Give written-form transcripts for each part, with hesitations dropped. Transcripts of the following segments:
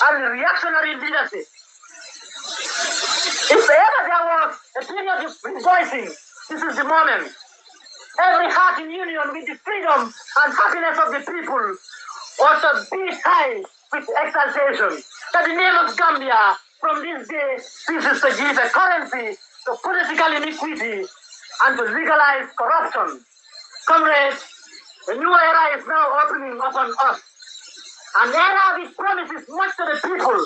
and reactionary leadership. If ever there was a period of rejoicing, this is the moment. Every heart in union with the freedom and happiness of the people also beat high with exaltation. That the name of Gambia from this day ceases to give a currency to political iniquity and to legalize corruption. Comrades, a new era is now opening upon us. An era which promises much to the people.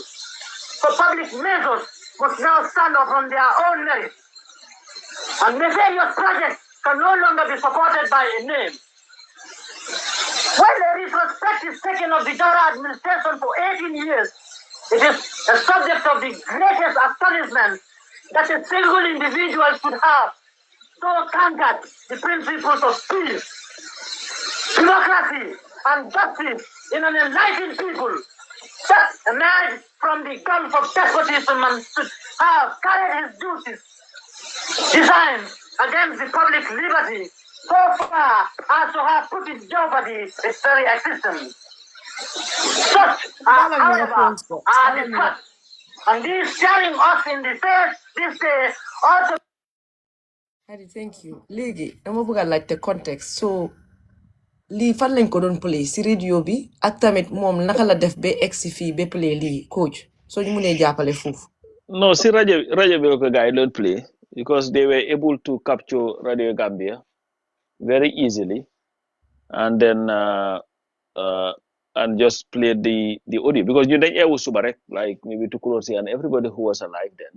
For public measures must now stand up on their own merit. And nefarious projects can no longer be supported by a name. While a retrospect is taken of the Jawara administration for 18 years, it is a subject of the greatest astonishment that a single individual should have so conquered the principles of peace, democracy, and justice in an enlightened people that emerged from the gulf of despotism and should have carried his duties designed against the public liberty so far as to have put in jeopardy its very existence. Such are, however, are the cuts, and these staring us in the face this day also. Hadi, thank you. Legi, dama bëgg a laajte context. So, lii fan lañ ko doon play si radio bi ak tamit moom naka la def ba egsi fii ba play lii coach soo ñu mënee jàppale foofu. No, see, radio Biroka guy don't play because they were able to capture Radio Gambia very easily, and then and just play the audio because you then was subarek like maybe to close and everybody who was alive then.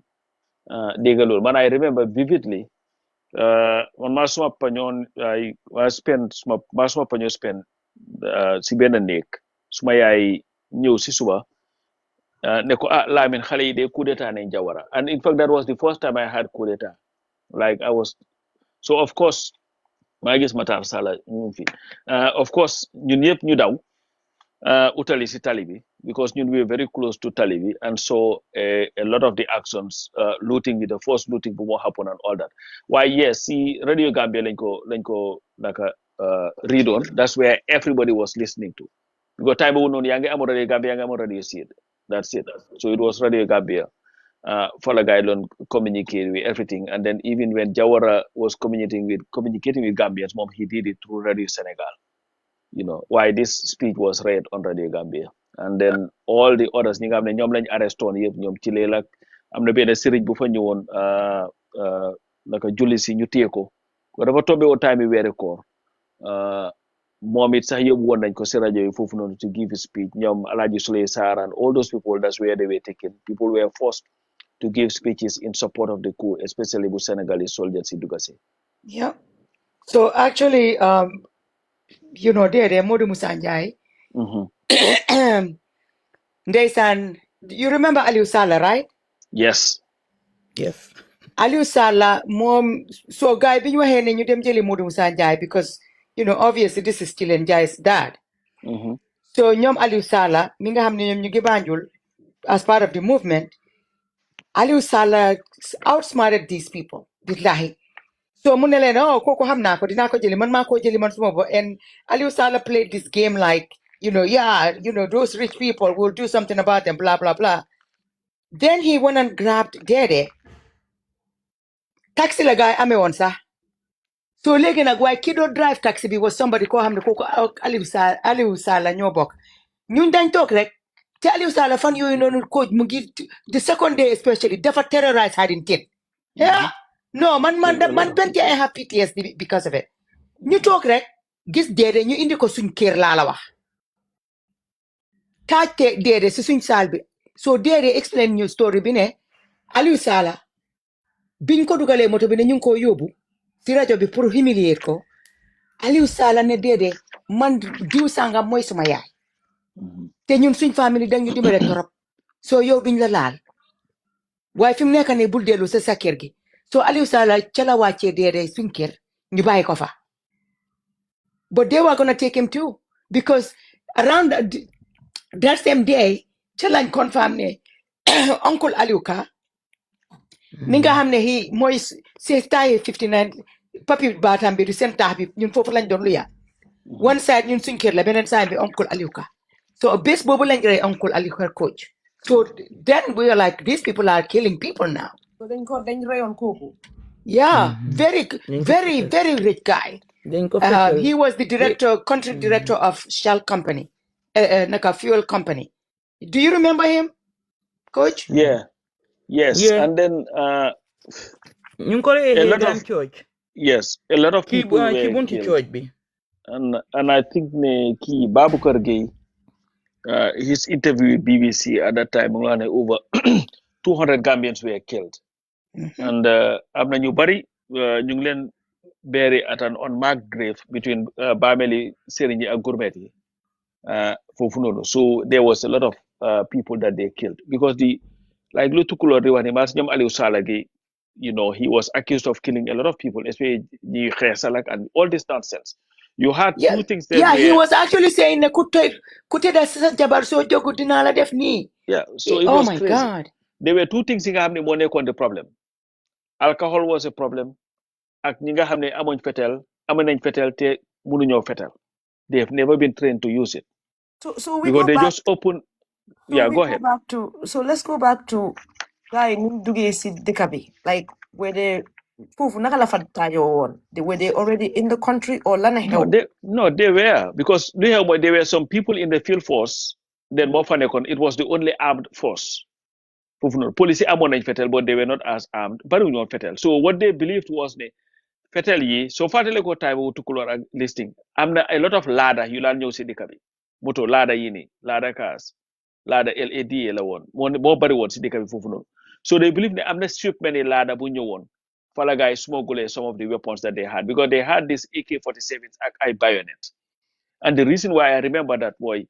But I remember vividly. On my swap panyon, I spent my swap panyon spent si benn néeg suma yaay ñëw si suba ne ko Lamin xale yi de coup d'état nañ Jawara, and in fact that was the first time I had coup d'état. Like I was so of course maa gis Matar Sala ñu fi of course ñun ñëpp ñu daw utali si tali bi because ñun we were very close to tali bi and so a lot of the actions looting with the first looting bu moo happen and all that. Why yes, see Radio Gambia lañ ko naka read on, that's where everybody was listening to because time boobu noonu yaa ngi amoon Radio Gambia yaa ngi amoon Radio Seed, that's it. So it was Radio Gambia for the guideline communicate with everything, and then even when Jawara was communicating with Gambians, mom he did it through Radio Senegal. You know why this speech was read on Radio Gambia, and then all the others ñi nga xam ne ñoom lañ arrestoon yëpp ñoom ci léeg ak am na benn sëriñ bu fa ñëwoon naka julli si ñu téye ko dafa tombé woon time yi weeri koor moom it sax yóbbu woon nañ ko si rajo yi foofu noonu to give a speech ñoom Alhaji Souley Sarr and all those people, that's where they were taken. People were forced to give speeches in support of the coup, especially with Senegalese soldiers in Dugasi. Yeah. So actually, you know, there Modou Musa Njie. Ndeysaan, you remember Aliou Sallah, right? Yes. Yes. Aliou Sallah, mom, so guy, bi ñu waxee ne ñu dem jëli Modou Musa Njie because, you know, obviously this is still Njie's dad. So ñoom Aliou Sallah, mi nga xam ne ñoom ñu ngi Banjul as part of the movement, Aliou Sallah outsmarted these people, billahi. So mu ne leen kooku xam naa ko dinaa ko jëli man maa ko jëli man suma bo, and Aliou Sallah played this game like, you know, yeah, you know, those rich people will do something about them, blah, blah, blah. Then he went and grabbed Dede. Taxi la guy amee woon sax. So léegi nag waaye ki doon drive taxi bi was somebody koo xam ne kooku Aliou Sallah ñoo bokk. ñun dañ toog rek te Aliou Sallah fan yooyu noonu coach mu ngi the second day especially dafa terrorize Harding Kid. Yeah. No, man, plenty I have PTSD because of it. ñu toog rek gis Dede ñu indi ko suñ kër laa la wax. Taajte Dede si suñ saal bi. So Dede explain ñu story bi ne Aliou Sallah biñ ko dugalee moto bi ne ñu ngi ko yóbbu si rajo bi pour humilier ko. Aliou Sallah ne Dede man diw sangam mooy suma yaay. Te ñun suñ famille dañu dimbale torop. So yow duñ la laal. Waaye fi mu nekk ne bul dellu sa kër gi. So Aliou Sallah ca la wàccee Dede suñ kër ñu bàyyi ko fa. But they were gonna take him too because around that same day ca lañ confirm ne uncle Aliou Ka mi nga xam ne he mooy si taay 59 papi baatam bi du seen taax bi ñun foofu lañ doon luya. One side ñun suñ kër la beneen side bi uncle Aliou Ka. So bés boobu lañ rey uncle Aliou Ka coach. So then we were like, these people are killing people now. So dañ rayoon kooku. Yeah, very, Dañ ko very, fetal. very rich guy. Dañ ko fetal. He was the director, country director of Shell Company, like a fuel company. Do you remember him, Coach? Yeah. Yes. Yeah. And then Ñu ngi ko reyee a lot Hegan of Church. a lot of Ci people were bunti killed. church bi. And I think Key Babukar Gay, his interview with BBC at that time, over 200 Gambians were killed. And Abna Nyubari, Nyunglen buried at an unmarked grave between Bameli, Serinji, and Gurmeti. For Funolo. So there was a lot of people that they killed because like Lutukulo Riwanimas, Ali Usalagi, he was accused of killing a lot of people, especially the Khesalak and all this nonsense. You had Yeah, two things that yeah. He were, was actually saying, "Kute da sasa jabar so jogo dinala def ni." so it Oh was my crazy. God. There were two things in happening money on the problem. Alcohol was a problem. Ak ñinga xamne amoñ fetel, amañ fetel te mënuñoo fetel. They have never been trained to use it So we because go they back. just open. So Yeah, we go go ahead. back to. So let's go back to guy nu duggee si dëkk bi, like were they foofu naka la fa taajoo woon? Were they already in the country or lana xew? They were because there were some people in the field force. Then Mofanekon, it was the only armed force. Police amoon nañ fetel, but they were not as armed. Bariwuñu woon fetel. So what they believed was ne fetel yi so fàttale ko time wu tukulor ak listing am na a lot of laada yu laan ñëw si dëkk bi moto laada yi ni laada cars laada LADA la woon moo bari woon si dëkk bi foofu noonu so they believe ne am na shipment yi laada bu ñëwoon fala guys smuggle some of the weapons that they had because they had this AK-47s ak ay bayonet and the reason why I remember that boy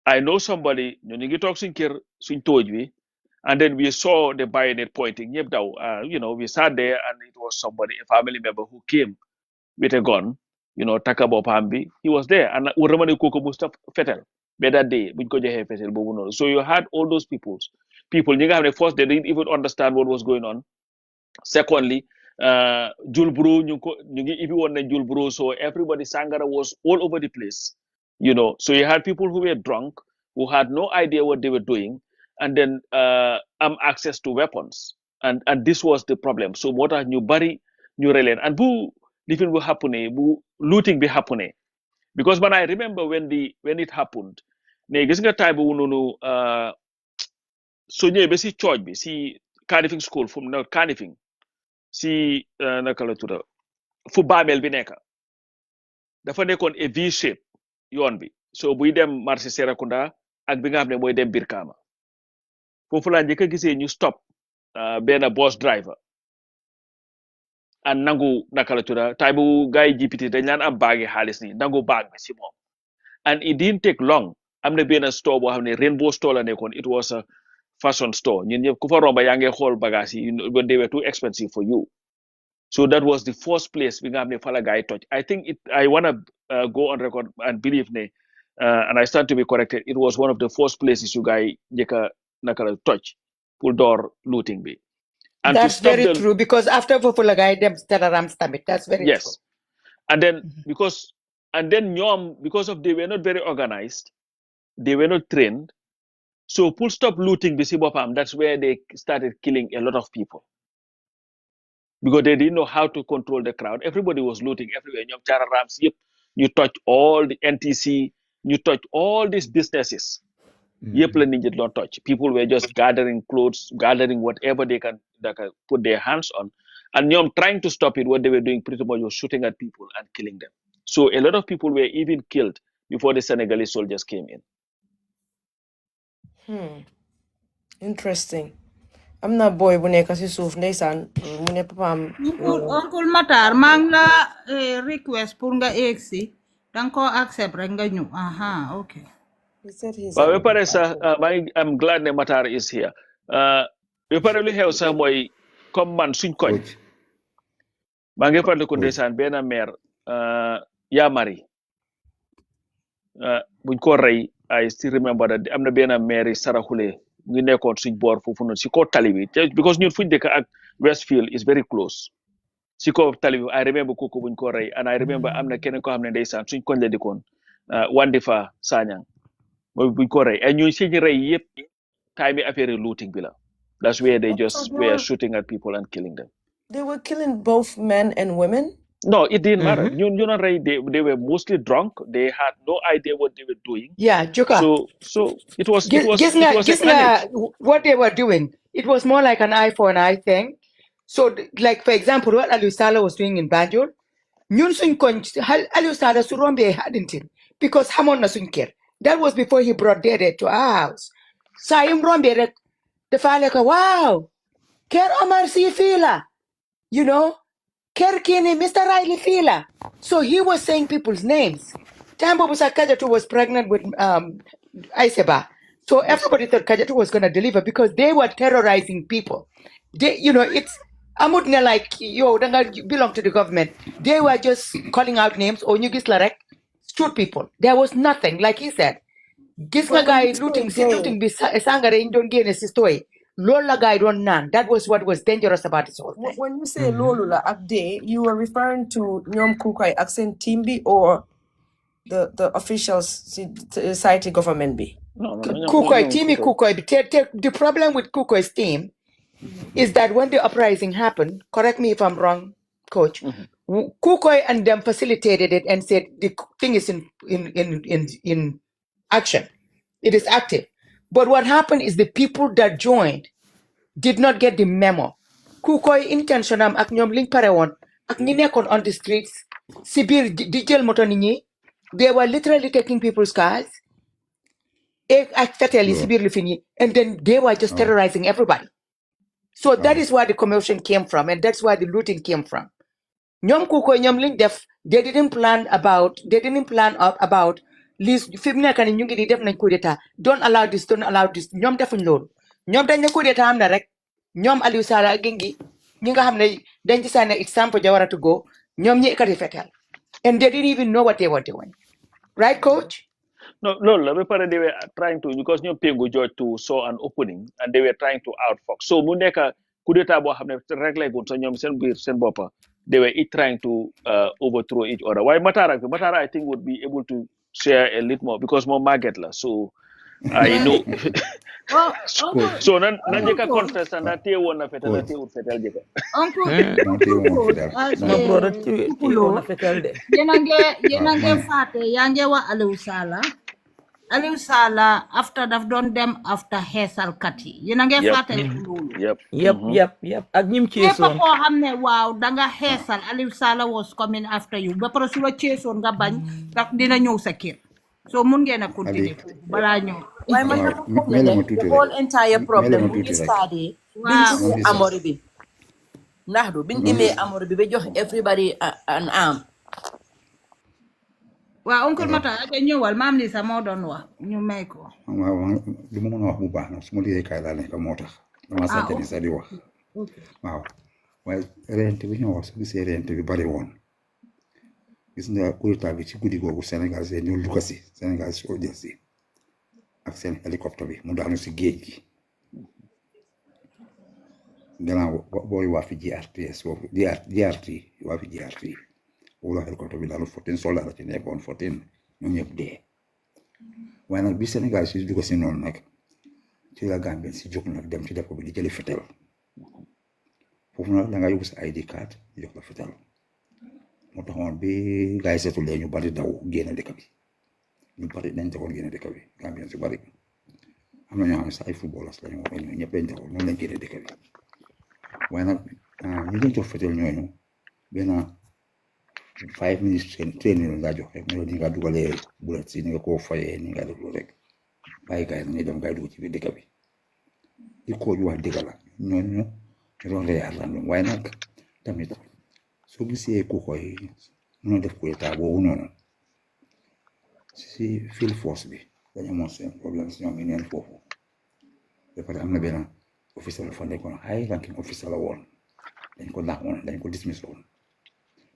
I know somebody ñu ngi toog suñ kër suñ tooj wi and then we saw the bayonet pointing. We sat there and it was somebody, a family member who came with a gun, Takabo Pambi. He was there. And Uramani Koko Mustafa Fetel. Better day, Fetel. So you had all those people. First, they didn't even understand what was going on. Secondly, Julbro, everyone in Julbro, so everybody Sangara was all over the place. So you had people who were drunk, who had no idea what they were doing, and then access to weapons. And this was the problem. So what are new bari, new relent, and who living will happen, who looting be happening. Because when I remember when it happened, ne gis nga time bu nonu so ñëwee ba si church bi si Canifing school fu mu Canifing si naka la tudda fu baamel bi nekk dafa nekkoon a V shape yoon bi so buy dem marché Serekunda ak bi nga xam ne mooy dem Birkama foofu laa njëkk a gisee ñu stop benn bus driver and nangu naka la tudda tay bu gars yi GPT dañ naan am baagi xaalis nii nangu baag bi si moom and it didn't take long am na benn store boo xam ne Rainbow store la nekkoon it was a fashion store ñun ñëpp ku fa romba yaa ngi xool bagage yi when they were too expensive for you. So that was the first place we got Fala guy touch. I think I want to go on record and believe me, and I stand to be corrected. It was one of the first places you guys nakala touch, pull door looting be, and to That's stop very the true because after Fofulagai, them Stararam Stamit. That's very true. yes, and then because of they were not very organized, they were not trained. So pull stop looting Bisibopam. That's where they started killing a lot of people. Because they didn't know how to control the crowd. Everybody was looting everywhere. You touch all the NTC, you touch all these businesses. Yep, not touch. People were just gathering clothes, gathering whatever they can put their hands on. And Nyom trying to stop it, what they were doing pretty much was shooting at people and killing them. So a lot of people were even killed before the Senegalese soldiers came in. Interesting. am na boy bu nekk si suuf ndeysaan mu ne papaam Uncle Matar mang la request pour nga exi dang ko accept rek nga ñu aha okay. he said he's Well, I'm glad that Matar is here. We probably have some way come man suñ koñ. Coach. maa ngi fàttaliku ndeysaan benn maire yaa mari buñ ko rey I still remember that am na benn maire yi Saraxule mu ngi nekkoon suñ boor foofu noonu si kaw tali bi because ñun fuñ dëkk ak Westfield is very close si kaw tali bi I remember kooku buñ ko rey and I remember am na keneen koo xam ne ndeysaan suñ koñ la dikkoon Wandifa Sanyang buñ ko rey and ñu ci rey yépp time bi affaire looting bi la. That's where they So just were shooting at people and killing them. they were killing both men and women. No, it didn't matter. You know, they were mostly drunk. They had no idea what they were doing. Yeah, Joka. So it was a Guess panic. what they were doing. It was more like an eye for an eye thing. So, like for example, what Aliou Salah was doing in Banjul, ñun suñ koñ Aliou Salah su rombee hadn't him because xamoon na suñ kër. That was before he brought Dede to our house. Saa yim rombee rek dafa ne ko wow, kër Omar si fii la, you know, kër kii ni Mr. Riley fii la. So he was saying people's names. Time boobu sax Kajatu was pregnant with Aiseba. So everybody thought Kajatu was going to deliver because they were terrorizing people. They, you know, it's amutne like yo, danga belong to the government. They were just calling out names or ñu gis la rek shoot people. There was nothing, like he said. Gis nga guy looting bi sangare ñu doon génne si stoy. Loolu la guy doon naan. That was what was dangerous about this whole thing. When you say loolu la ak day, you were referring to ñoom Kukoy ak seen team bi or the officials society government bi. No. Kukoy, team Kukoy. The problem with Kukoy's team is that when the uprising happened, correct me if I'm wrong, Coach, Kukoy and them facilitated it and said the thing is in action. It is active. But what happened is the people that joined did not get the memo. Kukoy intentionam ak ñoom liñ pare woon ak ñi nekkoon on the streets si biir di jël moto nit ñi, they were literally taking people's cars ak fetel yi si biir lifin yi, and then they were just terrorizing everybody. So that is where the commotion came from, and that's where the looting came from. ñoom Kukoy ñoom liñ def, they didn't plan about list fi mu nekk ni ñu ngi di def nañ coup d'état, don't allow this ñoom defuñ loolu. ñoom dañ ne coup d'état am na rek ñoom Aliou Salah ak Gengi ñi nga xam ne dañ ci sànni example Jawara to go ñoom ñi ekkati fetel, and they didn't even know what they were doing, right, Coach? No, they were trying to, because ñoom Pengu George to saw an opening and they were trying to outfox. So mu nekk coup d'état boo xam ne réglé gun sa ñoom seen biir seen boppa, they were trying to overthrow each other. Why Matara I think would be able to share a little more because more market la. So I know. So nan jeka contest and that one na fetel na teewul fetel jeka. Uncle, My brother too on fetel de. yenange fate yange wa Aliou Salah after daf doon dem after xeesal kat yi yenange fate loolu. Yep. Ak ñim ci Képp son. koo xam ne waaw danga xeesal Aliou Salah was coming after you ba pare su la ceesoon nga bañ ndax dina ñëw sa kër. So mun ngeen a continuer balaa ñëw. Waaye man dama foog ne the whole entire problem bu ñu starté biñ imee amori bi ndax du biñ imee amori bi ba jox everybody an arm. Waaw oncle Mata ake ñëwal maam li sa moo doon wax ñu may ko. waaw li ma mën a wax bu baax nag su ma liggéey kaay laa nekk moo tax dama sant ni sax di wax waaw waaye rente bi ñoo wax su gisee rente bi bari woon gis nga coup d'état bi ci guddi googu Sénégal see ñoo luka si Sénégal si audience si ak seen hélicoptère bi mu daanu si géej gi gannaaw booy waa fi GRTS boobu GRT waa fi GRT boobu la hélicoptère bi daanu 14 soldats la ci nekkoon 14 ñoom ñëpp dee waaye nag bi Sénégal si dugg si noonu nag ci la Gambien si jóg nag dem ci dëkk bi di jëli fetel foofu nag da nga yóbbu sa ID card di jox la fetel moo taxoon bi gars yi seetulee ñu bari daw génne dëkk bi ñu bari dañ taxoon génne dëkk bi Gambien si bari am na ñoo xam ne sax ay footballers lañu woon ñoom ñëpp dañ taxoon noonu lañ génne dëkk bi waaye nag ñu leen jox fetel ñooñu benn 5 minutes training la jox rek mais ni nga dugalee bulet si ni nga koo fayee ni nga def loolu rek bàyyi gars yi nañuy dem gars yi dugg ci biir dëkk bi di ko ju wax dëgg la ñooñu ñu doon reyaat la ñoom waaye nag tamit soo gisee ku koy mën a def coup d'état boobu noonu si field force bi dañu amoon seen problème si ñoom ñu neen foofu ba pare am na benn officier la fa nekkoon high ranking officer la woon dañ ko dàqoon dañ ko dismiss woon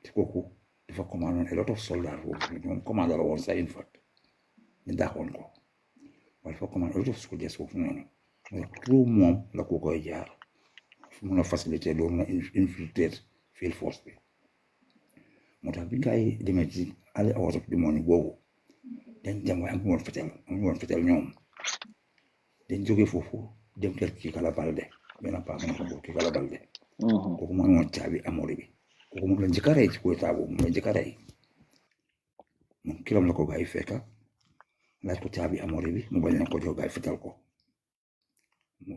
te kooku dafa commandé a lot of soldats foofu ñoom commandé la woon sax in fact ñu dàqoon ko waaye dafa commandé a lot of soldiers foofu noonu tout moom la ko koy jaar mun a facilité doo mun a infiltrer field force bi moo tax bi gars yi demee ci alley hours of the morning boobu dañ dem waaye amuñu woon fetel ñoom dañ jóge foofu dem kër kii kala balde benn paa mu nekk kii kala balde kooku moo amoon caabi amori bi kooku moom la njëkk a rey ci koy taabu moom la njëkk a rey moom kilam la ko gaa yi fekka laaj ko caabi amori bi mu bañ leen ko jox gaa yi fetal ko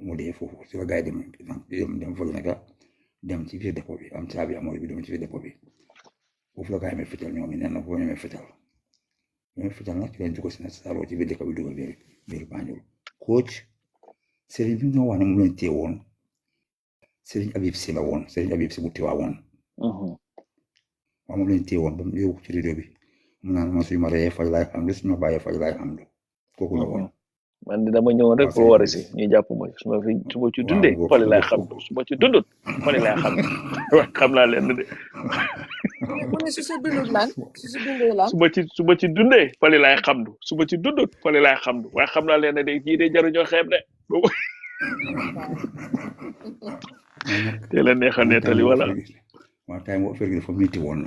mu dee foofu si la gaa yi dem fële naka dem ci biir dépôt bi am caabi amori bi dem ci biir dépôt bi foofu la gaa yi amee fetal ñoom nee na foofu ñoomee fetal nag leen jóge si na saaroo ci biir dëkk bi dugal biir Banjul coach sëriñ bi ñoo wax ne mu leen téye woon sëriñ Abib si la woon sëriñ Abib si bu tiwaa woon waaw moom leen téye woon ba mu yóbbu ci radio bi mu naan man suñu ma reyee faj laay xam suñu ma bàyyee faj laay xam kooku la woon man di dama ñëwoon rek pour war si ñu jàpp ma su ma ci dundee fali laay xam su ma ci dundut fali laay xam wax xam naa leen de mu ne su dundut lan su dundee lan su ma ci dundee fali laay xam su ma ci dundut fali laay xam waaye xam naa leen ne de kii de jaruñoo xeeb de te la neex a nettali wala waaw time boo affaire gi dafa métti woon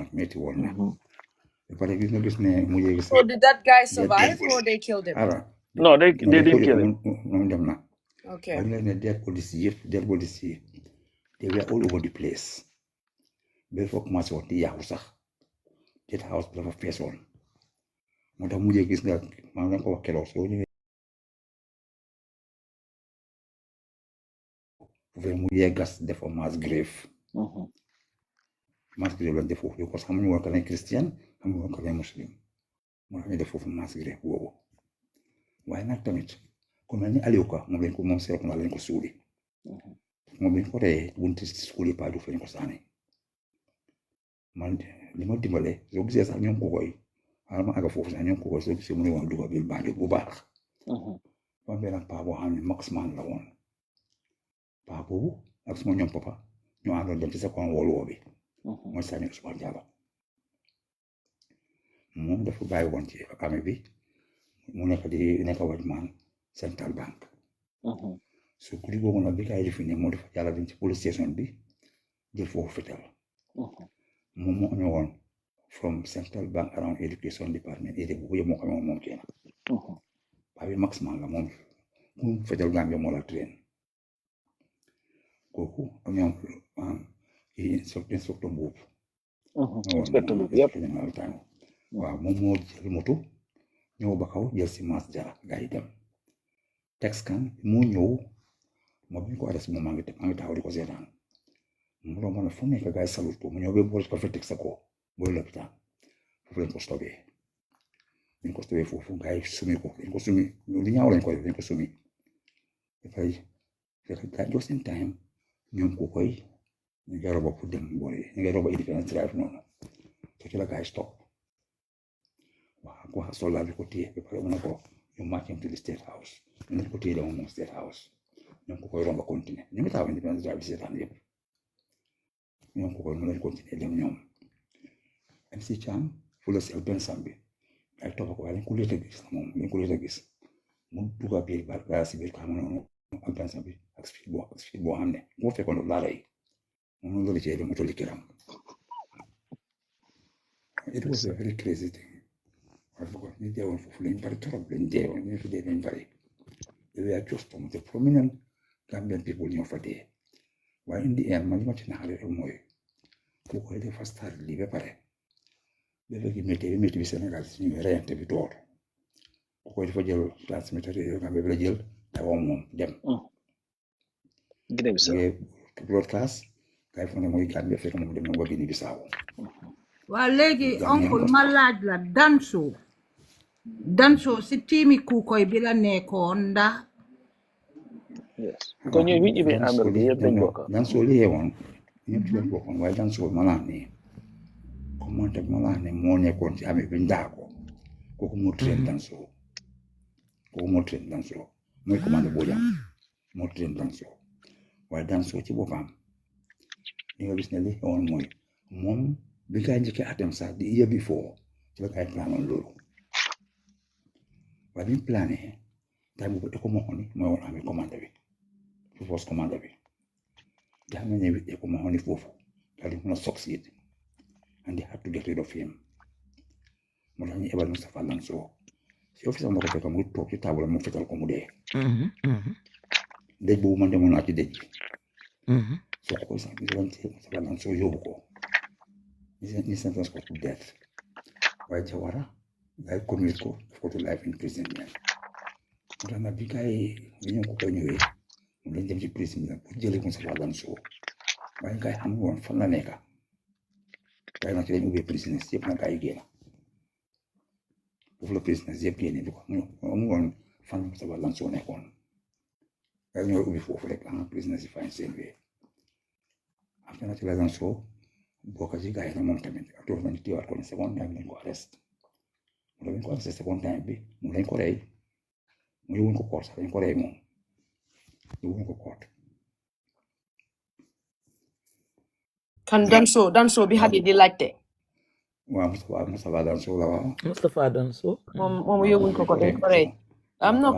na parce que gis ne mujjee gis so did that guy survive or they killed him? No, they didn't kill him. No. Okay. I know dead bodies, they were all over the place. Before much what the house, that house was a face on. Madam Muja is not Madam Kelos, only when we gas the for mass grave. Mass grave and the folk, because how many work a Christian, how many work a Muslim. More the folk mass grave. Waaye nag tamit ku mel ni Aliou Ka moom lañ ko moom seet na lañ ko suuli moom lañ ko reyee bunti school yi paaju fa lañ ko saani man li ma dimbale soo gisee sax ñoom ko koy xaaral ma àgga foofu sax ñoom ko koy soo gisee mu ne woon duga biir Banjul bu baax ba benn paa boo xam ne maxman la woon paa boobu ak suma ñoom papa ñoo àndoon dem ci Second World War bi mooy Sani Ousmane Diallo moom dafa bàyyi woon ci armée bi mu nekk wajman Central Bank so guddi boobu nag bi kay defi ne moo dafa yàlla dem ci police station bi jël foofu fetal moom moo amee woon from Central Bank around education department area boobu yëpp moo ko amee woon moom kenn paa bi maximum la moom mu fetal Gambia moo la train kooku am ñoom inspecteur boobu waaw moom moo jël moto ñëw ba kaw jël si maas jara gaa yi dem texkan mu ñëw moo bi ñu ko arrêté moom maa ngi taxaw di ko seetaan mu doon mën a fu nekk gaa yi salut ko mu ñëw ba boole ko fa teg sa ko boole lopitaan foofu lañ ko stopé foofu gaa yi sumi ko dañ ko sumi li ñaaw lañ ko def dañ ko sumi dafay fekk gaa just in time ñoom ko koy ñu ngi roba pour dem boole ñu ngi roba Independence Drive noonu te ci la gaa yi stop waaw ko soldat bi ko téye ba pare mu ne ko ñu march him to the State House ñu ko téye demoon moom State House ñoom ko koy romba continuer ñu ngi taxaw Independence Drive bi seetaan yëpp ñoom ko koy mu leen continuer dem ñoom MC Cham fu la si ak benn sam bi ay topp ko waaye lañ ko leeta gis mu dugga biir ba si biir ko xam noonu ak benn sam bi ak speed boo xam ne boo fekkoon laa lay moom noonu la cee dem moto li kiram it was a very crazy thing because ñu deewoon foofu lañ bari trop lañ deewoon ñu fi dee lañ bari they were just some of the prominent Gambian people ñoo fa dee waaye in the end man li ma ci naxale rek mooy ku koy defa start lii ba pare ba léegi métti bi Sénégal si ñu reyante bi door ku koy defa jël transmettre yooyu Gambie bi la jël dawam moom dem broadcast kay fa ne mooy Gambie fekk moom dem na nga Guinée Bissau waa léegi oncle ma laaj la Danso si tiimi Kukoy bi la nekkoon ndax ko ñu wi be amel bi yëpp dañ bokk Danso li yewoon ñëpp ci lañ bokkoon waaye Danso malaa ne commande malaa ne moo nekkoon ci amee bi ndaako kooku moo train Danso mooy commande Bojang moo train Danso waaye Danso ci boppam li nga gis ne li yewoon mooy moom bi gaa njëkkee atem sax di year before ci la gaa planoon loolu waaye bi mu plané time boobu Eko Mahoney mooy woon amee commande bi force commande bi te xam ne Eko Mahoney foofu daal di mën a succeed and they had to get rid of him moo tax ñu ebal Mustapha Danso si office am na ko fekk mu toog ci table mu fetal ko mu dee dëj boobu man demoon naa ci dëj bi so ko sax ñu doon ci sabalan so yóbbu ko ñu sentence ko to death waaye Jawara gars yi commute ko daf ko to life imprisonment moo tax nag bi gars yi bi ñu ko koy ñëwee mu leen dem ci prison bi pour jëlee ko sabalan so waaye gars yi xam woon fan la nekka waaye nag ci lañ ubbee prisonniers yëpp nag gars yi génn foofu la prisonniers yëpp génne bi ko mu woon fan sabalan so nekkoon gars yi ñoo ubbi foofu rek en prisonniers yi fañ seen wee après nag ci la soo bokk ci gars yi nag moom tamit ak toog nañu téewaat ko ne second time lañ ko arrest mu lañ ko arrest second time bi mu lañ ko rey mu yóbbuñ ko court sax lañ ko rey moom yóbbuñ ko court kan Danso bi Hadi di laajte waaw Moustapha Danso la waaw Moustapha Danso moom yóbbuñ ko dañ ko rey am na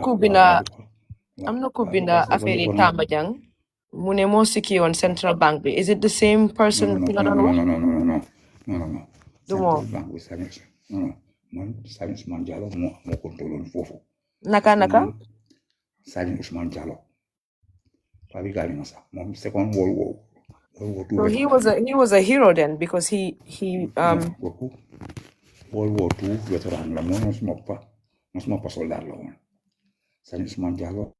ku binda affaire yi Tamba Jang mu ne moo sikki woon Central Bank bi is it the same person ki nga doon wax non du moom Central Bank bi Salim Ousmane Diallo moo contrôle foofu naka Salim Ousmane Diallo pa bi gaañu na sax moom second World War so he was a hero then because he World War II veteran la moom mosuma pa soldat la woon Salim Ousmane Diallo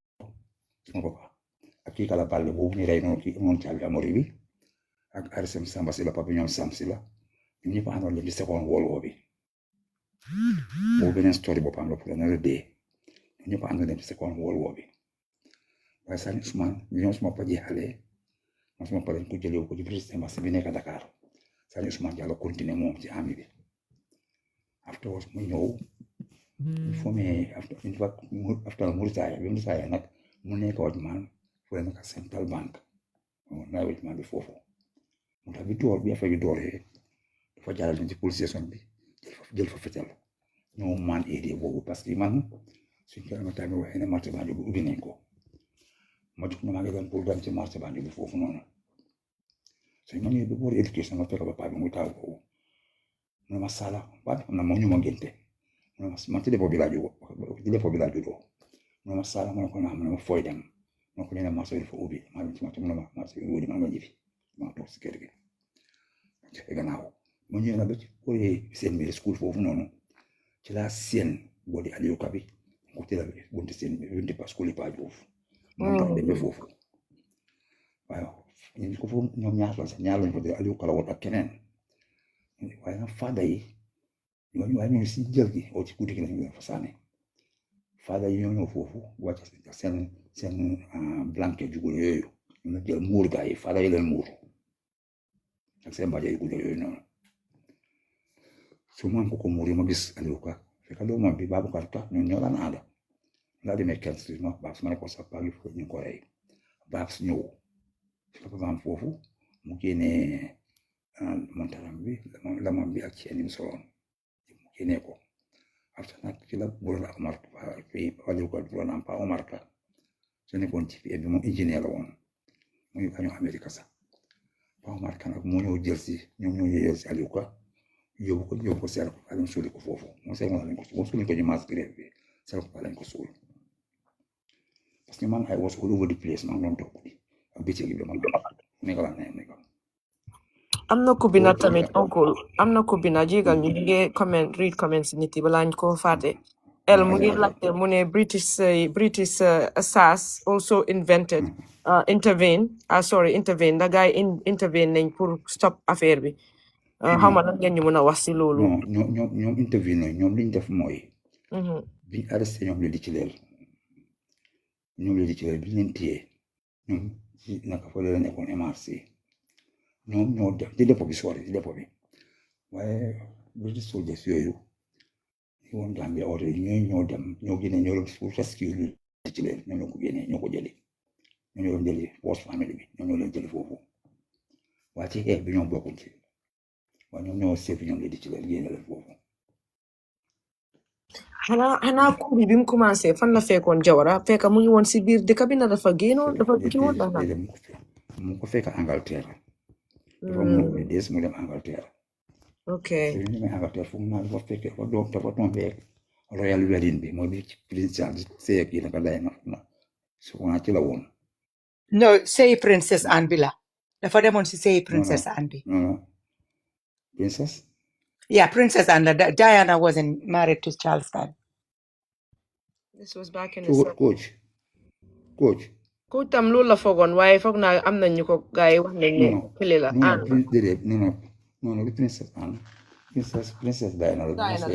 suma papa ak kii kala balle boobu ñu rey noonu caabi amori bi ak RSM Samba Sila papa ñoom Sam Sila ñun ñëpp àndoon leen ci second World War bi boobu beneen story boppam la pour na la dee ñun ñëpp àndoon leen ci second World War bi waaye Salim Ousmane ñoom suma pa jeexalee moom suma pa dañ ko jëlee ko ci British Embassy bi nekk Dakar Salim Ousmane Diallo continué moom ci army bi afterwards mu ñëw after mu retire nag mu nekk watchman fu nekk Central Bank naa watchman bi foofu moo tax bi affaire bi dooree dafa jàllal ci police station bi jël fa fetal ñoo man area boobu parce que man suñ ko amee bi waxee ne marché Banjul bi ubbi nañ ko ma jóg na maa ngi doon pour dem ci marché Banjul bi foofu noonu suñ ma ñëwee ba boori éducation ma fekk ba paa bi muy taw foofu mu ne ma sala paa bi xam na moom ñu ma ngénte mu ne ma man ci dépôt bi laa juddoo mu ne ma sala ma ne ko naa mu ne ma fooy dem ma ko ne marché bi dafa ubbi maa ngi ci marché mu ne ma marché bi ubbi maa ngi ñibbi maa toog si kër gi gannaaw mu ñëwee na ba ci boori seen biir school foofu noonu ci laa seen boori Aliou Kabi ko ci la bunti seen bunti pa school yi pa Diouf moom tam demee foofu waaye ñu ko foofu ñoom ñaar lañ ko dee Aliou Kala woon ak keneen waaye nag fada yi waaye ñoo si jël gi oo ci guddi gi lañu fa sànni fada yi ñoo ñëw foofu wàcc seen blanquet jugul yooyu ñu jël muur gaa yi fada yi leen muur ak seen mbaja yi guddi yooyu noonu su ma ko muur yi ma gis Aliou Ka fekk doomam bi Babacar Ka ñoo daan ànd laa demee kenn si ma Babs ma ne ko sax paa ngi foofu ñu ko rey Babs ñëw fekk ko foofu mu génnee montaram bi lamam bi ak ceen yi mu soloon mu génnee ko after nag ci la buroon ak Omar fii Aliou Ka buroon am Pa Omar Ka su nekkoon ci fii bi moom ingénieur la woon mu ngi bañoo Amérique sax Pa Omar Ka nag moo ñëw jël si ñoom ñoo jël si Aliou Ka yóbbu ko seel ko fa lañ suuli ko foofu moom seel ko lañ ko suuli ko ñu mass grave bi seel ko fa lañ ko suul parce que man I was all over the place man doon toog ak bëccëg bi man nekk la nekk am na ku bina tamit oncle am na ku bina jégal ñu ngi read comments nit yi balaa ñu ko fàtte el mu ngi laajte mu ne British SAS also intervene da gaay intervene nañ pour stop affaire bi xaw ma lan ngeen ñu mën a wax si loolu ñoom intervene ñoom liñ def mooy biñ arrêté ñoom li di ci leer bi leen téye ñoom ci naka fa la nekkoon MRC ñoom ñoo def ci dépôt bi waaye British soldiers yooyu ñu woon Gambia oto yi ñoo dem ñoo génne ñoo doon pour rescue li di ci leer ñoo ko génne ñoo ko jëli ñoo doon jëli post family bi ñoo leen jëli foofu waaye ci xeex bi ñoom bokkuñ ci waaye ñoom ñoo seet ñoom li di ci leer génne leen foofu xanaa coup bi mu commencé fan la fekkoon Jawara fekk mu ngi woon si biir dëkk bi na dafa génnoon dafa ci woon mu ko fekk Angleterre dafa mu dem Angleterre ok su ñu demee Angleterre foog naa dafa tombé royal wedding bi mooy bi ci prince Charles sëy ak yi naka Diana su ko ci la woon. No, say Princess Anne bi la. Dafa demoon si say non Princess Anne bi. non princess. Yeah, Princess Anne la. Diana wasn't married to Charles then. This was back in the coach Coach tam loolu la foogoon waaye foog naa am na ñu ko gars yi wax nañ ne kële la non Princess Anne Princess Diana Diana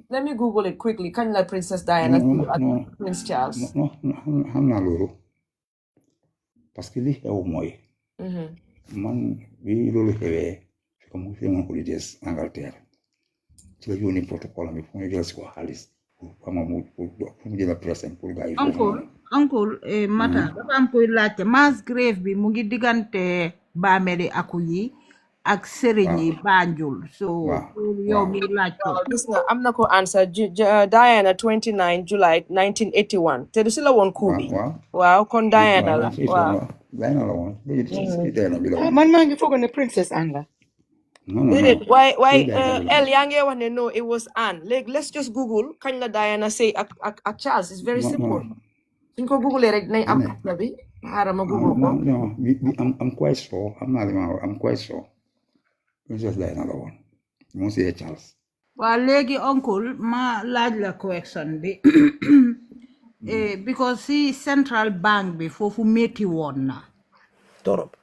let me Google it quickly kañ la Princess Diana ak Prince Charles non xam naa loolu parce que li xew mooy man bi loolu xewee fekk mu fi moom holidays Angleterre ci la yónni protocole bi fu mu jël si ko xaalis pour mu jël present pour gars yi uncle Mata dafa am koy laajte mass grave bi mu ngi diggante Bameli aku yi ak sëriñ yi Banjul so yow mi laaj ko gis nga am na ko answer Diana 29 July 1981 te du si la woon coup bi waaw kon Diana la waaw Diana la woon man maa ngi foogoon ne Princess Anne la. Why El yaa ngi wax ne no it was Anne léegi let's just Google kañ la Diana say ak Charles it's very simple suñ ko Google rek dinañ am na bi xaaral ma Google ko I'm quite sure I'm quite sure Princess Diana la woon moo see Charles. waa léegi uncle ma laaj la question bi because si Central Bank bi foofu métti woon na torop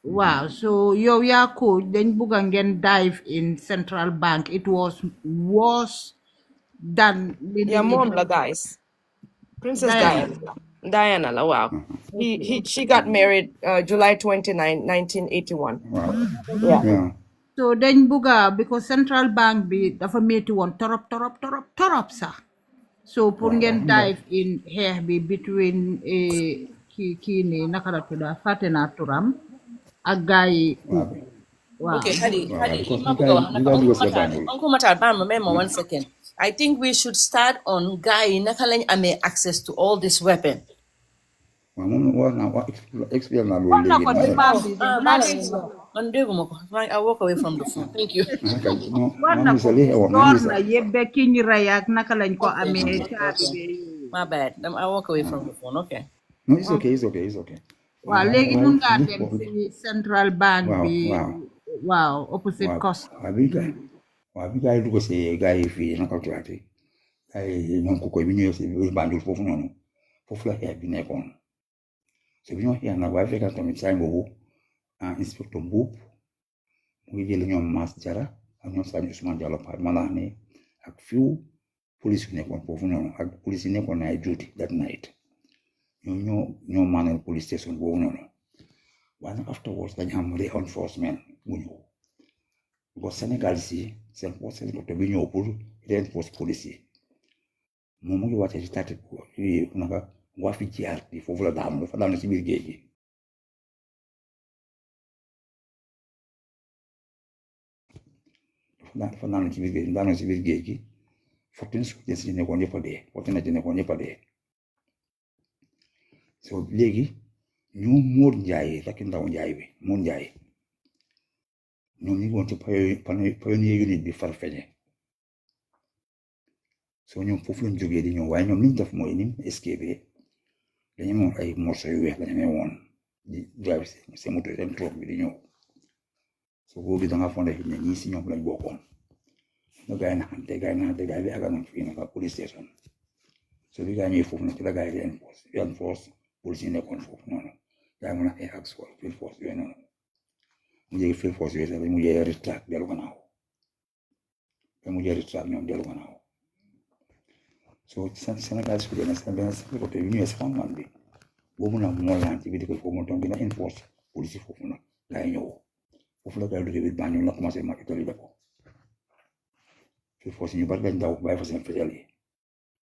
wow so yow yaa ko dañ bugga ngeen dive in Central Bank it was worse than yeah moom la guys Princess Diana la wow she got married July 29 1981 wow yeah so dañ bugga because Central Bank bi dafa métti woon torop sax so pour ngeen dive in xeex bi between kii ni naka la tudda fàtte naa turam ak gaay yi wow okay Hadi Uncle Matar baal ma may ma 1 second I think we should start on gaay yi naka lañ amee access to all this weapon waaw moom war naa wax expliquer naa loolu léegi man dégguma ko I walk away from the phone thank you door na yebbe ki ñu rey ak naka lañ ko amee caabi be my bad I walk away from the phone okay no it's okay waaw léegi mun ngaa dem ci Central Bank bi waaw opposite cost waaw bi gars yi dugg si gars yi fii naka tuwaati gars yi ñoom ko koy bi ñëwee si Banjul foofu noonu foofu la xeex bi nekkoon so bi ñoo xeex nag waaye fekk tamit saa boobu inspecteur Mbuub mu ngi jël ñoom Mass Jara ak ñoom Sadio Ousmane Diallo Pape Malane ak fiw police yi nekkoon foofu noonu ak police yi nekkoon na ay duty that night ñoo maanaam police station boobu noonu waaye nag afterwards dañu am reinforcement bu ñëw bo Sénégal si seen poste hélicoptère bi ñëw pour reinforce police yi moom mu ngi wàccee ci tati naka waa fi jaar di foofu la daanu dafa daanu ci biir géej gi dafa daanu ci biir géej gi 14 soldiers yi nekkoon yëpp a dee 14 ci nekkoon yëpp a dee so léegi ñu Moor Njaay rakki ndaw Njaay bi Moor Njaay ñoom ñu ngi woon ci pioneer unit bi Farfeñe so ñoom foofu lañ jógee di ñëw waaye ñoom liñ def mooy ni escapé dañu moom ay morceau yu weex lañu ne woon di drive seen moto seen truck bi di ñëw so boobu da nga fonde ne ñii si ñoom lañ bokkoon no gaay naxante gaay bi aga nañ fii naka police station so bi gaay ñëwee foofu nag ci la gaay reinforce police yi nekkoon foofu noonu gaay mën a xeex ak sol field force yooyu noonu mu jege field force yooyu sax mu jege retract dellu gannaaw ñoom dellu gannaaw so Sénégal su dee benn côté bi ñëwee si fan bi boobu nag moo laan ci biir dëkk foofu moom dina enforce police yi foofu nag gaay ñëw foofu la gaay duggee biir Banjul la commencé ma itali da ko field force ñu bari dañ daw bàyyi fa seen fetal yi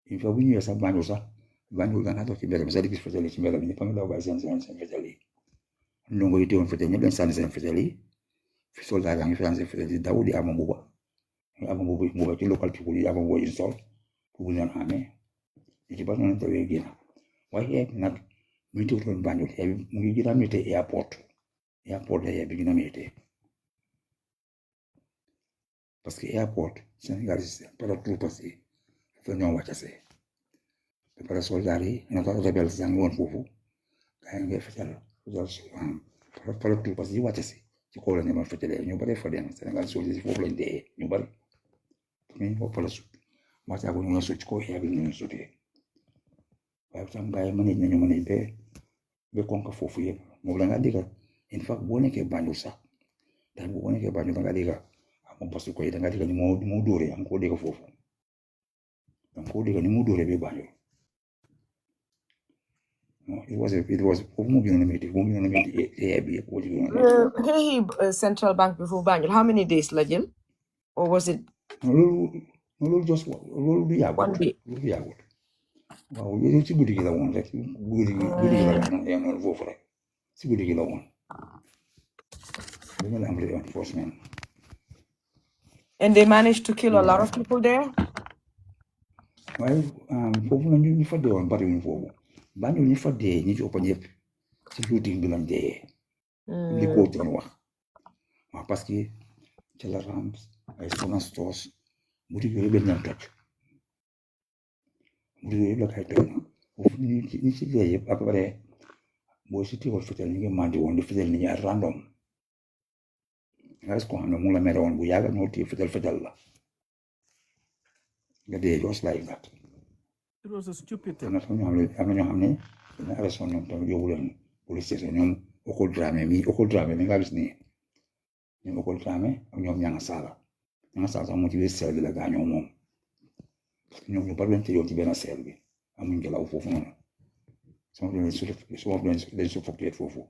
une fois bu ñëwee sax Banjul da nga toog ci mbedd bi sax di gis fetal yi ci mbedd bi ñëpp a ngi daw bàyyi seen fetal yi ndongo yi teewoon fetal ñëpp dañ sànni seen fetal yi fi soldat yaa ngi fi seen fetal yi daw di ama mbuba ci local people yi ama mbuba yi sol bu leen amee li ci bari noonu tawee génn waaye nag muy tuutoon Banjul mu ngi gën a métti airport la bi gën a métti parce que airport Sénégal paratroopers yi dafa ñoo wàccase ba pare soldat yi ñoo tax rebelle yaa ngi woon foofu gaa yi ngay fetal pare tout parce que yi wàccase ci kaw la ñu doon fetalee ñu bari fa dem Sénégal soldat yi foofu lañ dee ñu bari ñu ko pala sut wàccaa ko ñu nga sut ci kaw xeex bi ñu sutee waaye tam gaa yi mën ba konka foofu yëpp moom la nga dégga in fact boo nekkee Banjul sax ndax boo nekkee Banjul da nga dégga am parce que da nga dégga ni moo dóoree am koo dégga foofu am koo dégga ni mu dóoree ba Banjul it was foofu moo gënoon a métti bi yëpp moo ci gënoon a Hey, Central Bank before Banjul, how many days la jël? Or was it loolu just loolu du yàggul one day? loolu du yàggul waaw yooyu ci guddi gi la woon rek guddi gi la woon noonu foofu rek ci guddi gi la woon dañu la am reinforcement And they managed to kill a lot of people there? waaye foofu na ñu fa dee woon bariwuñ foofu Banjul ñu fa dee ñi ci ëpp ñëpp ci shooting bi lañ dee li ko ci wax waaw parce que ci la Rams ay Sona Stores boutique yooyu benn ñam toj boutique yooyu la kay toj foofu ñi ci dee yëpp après boo si teewal fetal ñu ngi mandi woon di fetal nit ñi at random nga gis ko xam ne mu la mere woon bu yàgg ñoo téye fetal la nga dee just like that It was a stupid am na ñoo xam ne dañu arrêté ñoom tamit yóbbu leen police station ñoom Okol Dramé mi nga gis nii ñoom Okol Dramé ak ñoom ñanga saala sax moo ci biir seel bi la gaañoo moom parce que ñoom ñu bari leen tëjoon ci benn seel bi amuñ ngelaw foofu noonu sama leen suffoqué foofu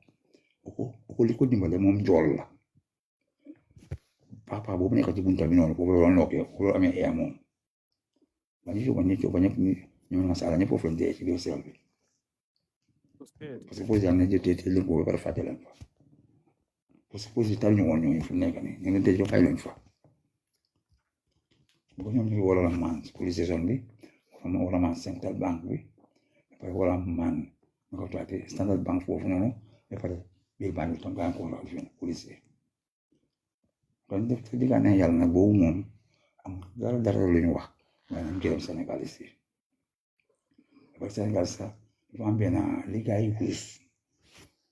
Okol li ko dimbale moom njool la papa boobu nekk ci bunta bi noonu foofu la nokkee foofu la amee air moom ba ñëpp ñoom ñanga saala ñëpp foofu lañ dee ci biir seel bi parce que police ne jëtee leen ko ba pare fàtte leen fa parce que police tal ñu woon ñooñu fu nekk nii ñu leen tëj fay leen fa bu ñoom ñu wala man police station bi wala man Central Bank bi après wala man nga ko tuwaate Standard Bank foofu noonu ba pare biir Banjul tam gaa ko wala fi police kon def ci digga ne yàlla nag boobu moom am dara lu ñu wax waaye nañ gërëm Sénégal ici parce que Sénégal sax dafa am benn liggéey plus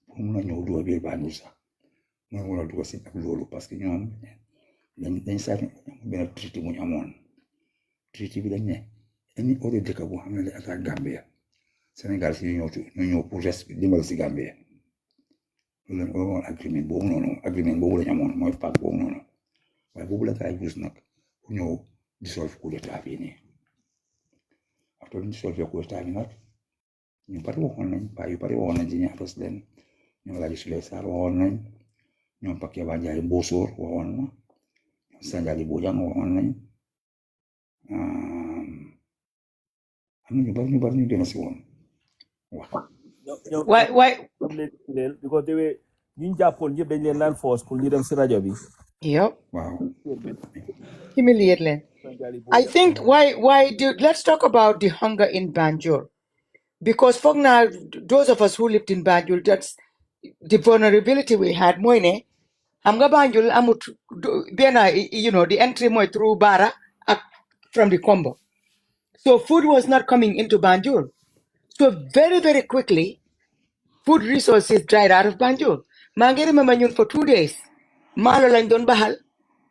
pour mun a ñëw dugal biir Banjul sax mooy mun a dugal si ak loolu parce que ñoom dañ sax benn traité bu ñu amoon traité bi dañ ne any autre dëkk bu xam ne day attaque Gambia Sénégal si ñu ñëw pour dimbal si Gambia loolu lañ amoon agreement boobu lañ amoon mooy pacte boobu noonu waaye boobu la gaay plus nag pour ñëw dissolve coup d'état bi nii après ñu dissolve coup d'état bi nag ñu bari waxoon nañ paa yu bari waxoon nañ ci ñaar président ñoom Alaaji Suley Sarr waxoon nañ ñoom Pakke Ba Njaay Mbosóor waxoon na ñoom Sanjali Bojang waxoon nañ am na ñu bari ñu gën a si woon wax Why? because they were ñu jàppoon ñëpp dañ leen naan force pour ñu dem si rajo bi. Yep. waaw Humiliate leen. I think let's talk about the hunger in Banjul. Because for now, those of us who lived in Banjul, that's the vulnerability we had. Mooy ne xam nga Banjul amut benn the entry mooy through Bara ak from the Kombo. So food was not coming into Banjul. So very, very quickly, food resources dried out of Banjul. Maa ngi remember ñun for 2 days. Maalo lañ doon baxal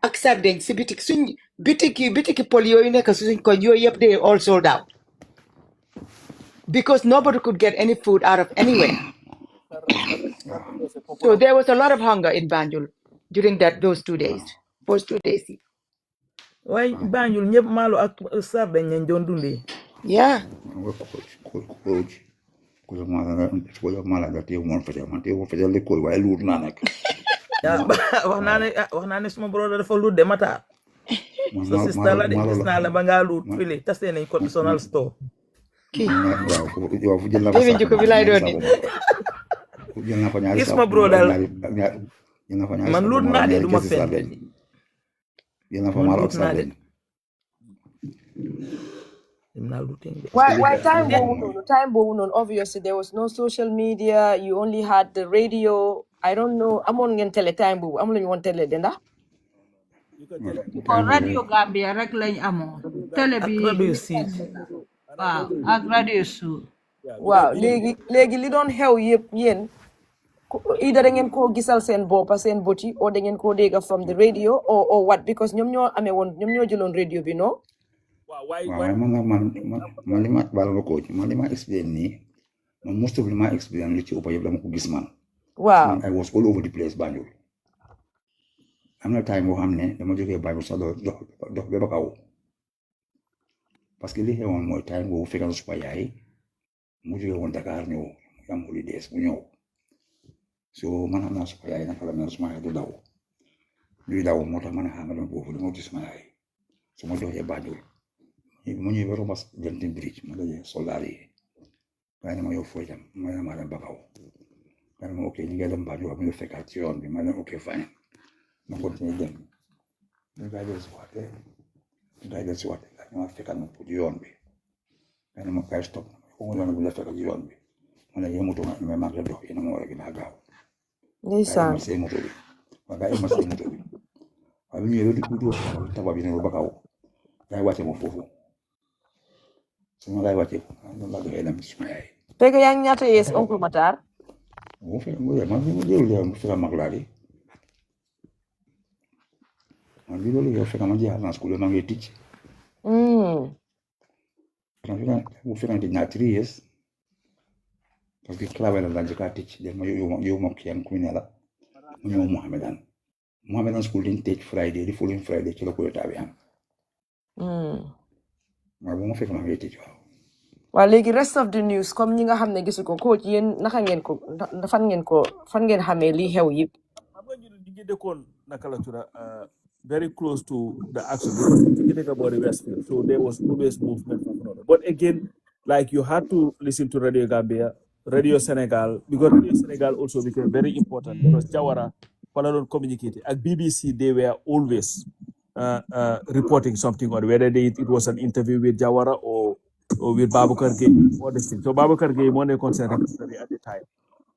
ak sardine si bitik suñ bitiki pol yooyu nekk suñ koñ yooyu yëpp they all sold out. Because nobody could get any food out of anywhere. So there was a lot of hunger in Banjul during those 2 days. First 2 days. waaye Banjul ñëpp maalo ak sar dañ leen doon dundee. Yeah. ko mala ga teew moon fetel de koy waaye luut naa nag wax naa ne suma brother dafa luut de Matar. sa sista la de gis naa la ba ngaa luut fili tasee nañ ko Sonal store. waaw fu jël na fa Kevin Jiko bi laay doon ni jël na fa ñaari gis ma brother man luut naa de du ma fen jël na fa maalo ak sardine Why time boobu noonu obviously there was no social media, you only had the radio. I don't know amoon ngeen télé time boobu amu lañu woon télé de ndax Because Radio Gambia rek lañ amoon. Télé ak bi radio siis waaw ak Radio Sud. waaw léegi li doon xew yëpp yéen either da ngeen koo gisal seen boppa seen boti or da ngeen koo dégga from the radio or what because ñoom ñoo amee woon ñoom ñoo jëloon radio bi no waaye man li ma baal ma coach man li ma explain nii man most of li ma explain li ci ëpp yëpp dama ko gis man waaw I was all over the place Banjul am na time boo xam ne dama jógee Banjul sax dox ba ba kaw parce que li xewoon mooy time boobu fekkoon suma yaay mu jógee woon Dakar ñëw mu am holidays mu ñëw so man xam naa suma yaay naka la mel suma yaay du daw luy daw moo tax man a xaama doon foofu li ma gis suma yaay su ma joxee Banjul mu ñëw ba Romas Genting Bridge ma dajee soldaar yi waaye ne ma yow fooy dem ma ne maa dem Bakaw ma ne ma ok ñu ngi dem Banjul am ñu fekkaat ci yoon bi ma ne ok fine ma continuer dem ñu gaa jël si waatee ñu ma fekkaat ma pour yoon bi ma ne ma kay stop ko mu doon bu la fekkaat ci yoon bi ma ne yow moto ma maa ngi dox yéen a ma war a gën a gaaw ndeysaan ma see moto bi waaye ma see moto bi waaye bu ñëwee ba di tabax bi ne Bakaw gaa yi wàcce ma foofu suma gaa yi wàcce noonu laa doxee dem suma yaay fekk yaa ngi ñaata yees oncle Matar mu fekk mu fekk mag laa di man bi loolu yow fekk ma jeexal naa school ma ngi ticc mu fekk tij naa 3 years parce que clave la njëkk a ticc de ma yow ma kiyam ku ne la mu ñëw Mohammedan school dañ tëj Friday di following Friday ci la ko état bi am waaye bu ma fekk ma ngi ticc waaw léegi rest of the news comme ñi nga xam ne gisu ko coach yéen naka ngeen ko fan ngeen xamee lii xew yëpp xam nga ñu ngi dëkkoon naka la tudda very close to the action because you think about the Westfield so there was always movement from another but again like you had to listen to Radio Gambia Radio Senegal because Radio Senegal also became very important because Jawara wala doon communicate ak BBC they were always reporting something on whether it was an interview with Jawara or with Babukar Gueye all this thing so Babukar Gueye moo nekkoon seen reporter at the time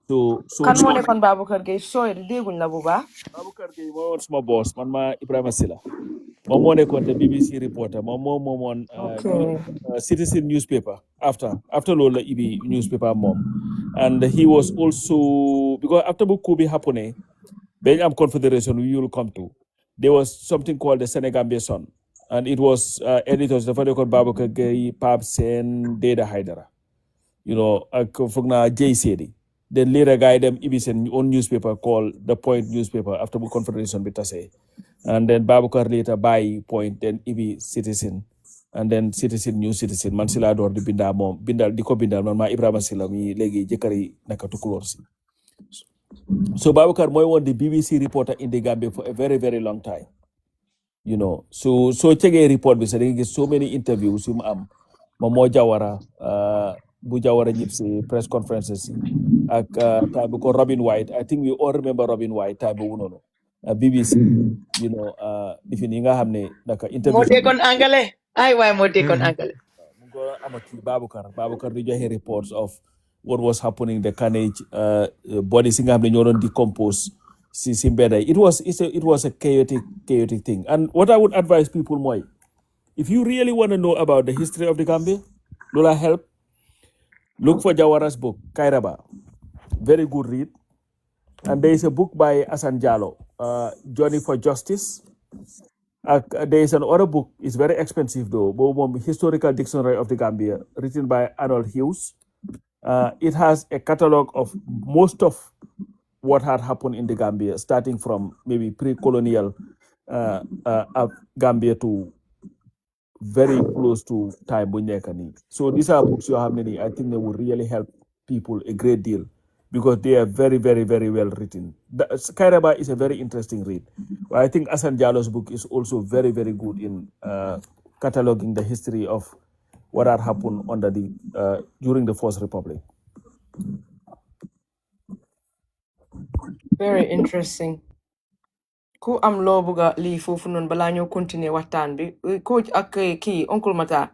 so kan moo nekkoon Babukar Gueye sooy dégguñ la bu baax Babukar Gueye moo woon suma boss man ma Ibrahima Silla moom moo nekkoon te BBC reporter moom moomoon Citizen newspaper after loolu la ibi newspaper moom and he was also because after bu coup bi happening dañ am confederation we will come to there was something called the Senegambia Sun and it was editors dafa nekkoon Babukar Gueye Pape Sène Deda Haidara you know ak foog naa Jay Sedi then later guy them ibi seen own newspaper called the Point newspaper after bu confederation bi tasee and then Babukar later buy Point then ibi Citizen and then Citizen New Citizen man si laa door di bindal di ko bindal man maa Ibrahima Silla mi léegi jëkkëri naka tukulóor si so Babukar mooy woon di BBC reporter in the Gambia for a very very long time you know so cegee report bi sax da nga gis so many interviews yu mu am moom moo Jawara bu Jawara ñëpp si press conferences ak time bu ko Robin White I think we all remember Robin White time bu noonu BBC you know difi yi nga xam ne naka interview moo déggoon anglais ay waay moo déggoon anglais mu ko amati Babukar di joxe reports of what was happening the carnage body si nga xam ne ñoo doon decompose si mbedda it was a chaotic thing and what I would advise people mooy if you really want to know about the history of the Gambia loola help look for Jawara's book Kairaba very good read and there is a book by Asan Jallow Journey for Justice there is another book it's very expensive though Historical Dictionary of the Gambia written by Arnold Hughes it has a catalogue of most of what had happened in the Gambia starting from maybe pre-colonial Gambia to very close to time bu nekk nii so these are books yoo xam ne nii I think they will really help people a great deal because they are very very very well written Kairaba is a very interesting read I think Asan Jallo's book is also very very good in cataloging the history of what had happened under during the First Republic. very interesting ku am loo bëgga lii foofu noonu balaa ñoo continuer waxtaan bi coach ak kii oncle Matar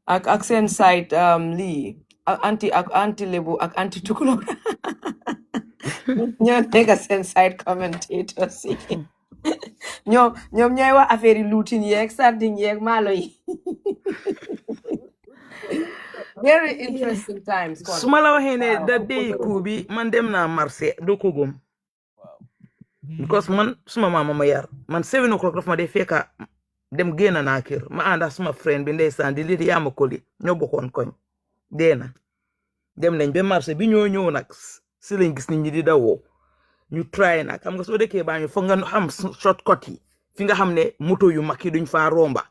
ak seen site lii anti Lebu ak anti Tukulóor ñoo nekk seen site commentators yi ñoom ñooy wax affaire yi luutin yeeg sardine yeeg maalo yi. Very interesting times. su ma la waxee ne da day coup bi man dem naa marché doo ko gëm because man suma maama ma yar man 7 o'clock daf ma dee fekka dem génn naa kër ma ànda suma friend bi ndeysaan di liti yaama koli ñoo bokkoon koñ deena dem nañ ba marché bi ñoo ñëw nag si lañ gis nit ñi di dawoo ñu try nag xam nga soo dëkkee baa ñu foog nga xam shortcut yi fi nga xam ne moto yu mag yi duñ faa romba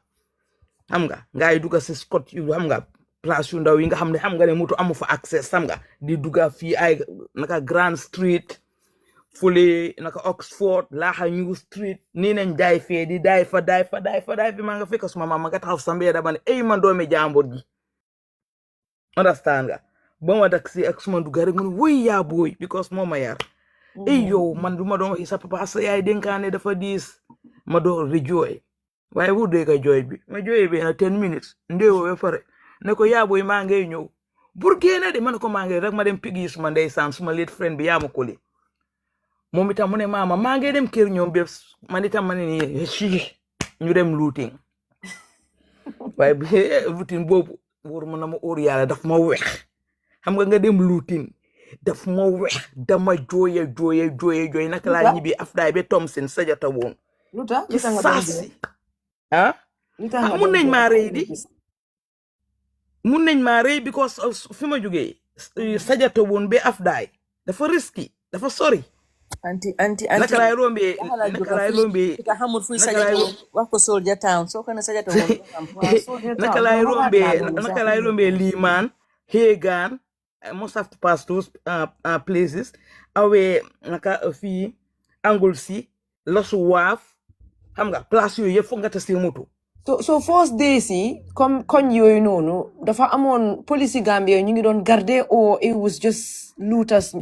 xam nga ngay dugga si scot yu xam nga place yu ndaw yi nga xam ne moto amu fa access xam nga di dugga fii ay naka Grand Street fule naka Oxford laaxa New Street nii nañ daay fee di daay fa fi maa nga fekk suma maama nga taxaw sa mbedd ba ne ey man doomi jàmbur ji understand nga ba ma taxi ak suma dugga rek mu ne wuy yaa booy because moo ma yar ey yow man du ma doon wax sa papa sa yaay dénkaane dafa diis ma door di jooy waaye wu dee ka jooy bi ma jooy bi na 10 minutes ndeewoo ba pare ne ko yaa booy maa ngay ñëw bur génne de ma ne ko maa ngay rek ma dem pigi suma ndeysaan suma late friend bi yaa ma koli moom itam mu ne maama maa ngay dem kër ñoom bépp man itam ma ne nii ñu dem looting waaye bi looting boobu wóor ma na ma óor yàlla daf ma wex xam nga dem looting daf ma wex dama jooye naka laa ñibbi afdaay be Thompson sajata woon ci saasi mun nañ maa rëy di mun nañ maa rëy because fi ma jógee sajata woon be afdaay dafa risky dafa sori anti naka laay rombee ka xamul fuy sajata woon wax ko Soldier Town soo ko ne sajata woon naka laay rombee Liimaan Hegan I must have to pass those places away naka fii Anglesey Losu Waaf xam nga place yooyu yëpp foog nga testi moto so first days yi comme koñ yooyu noonu dafa amoon police Gambia ñu ngi doon garder or it was just looters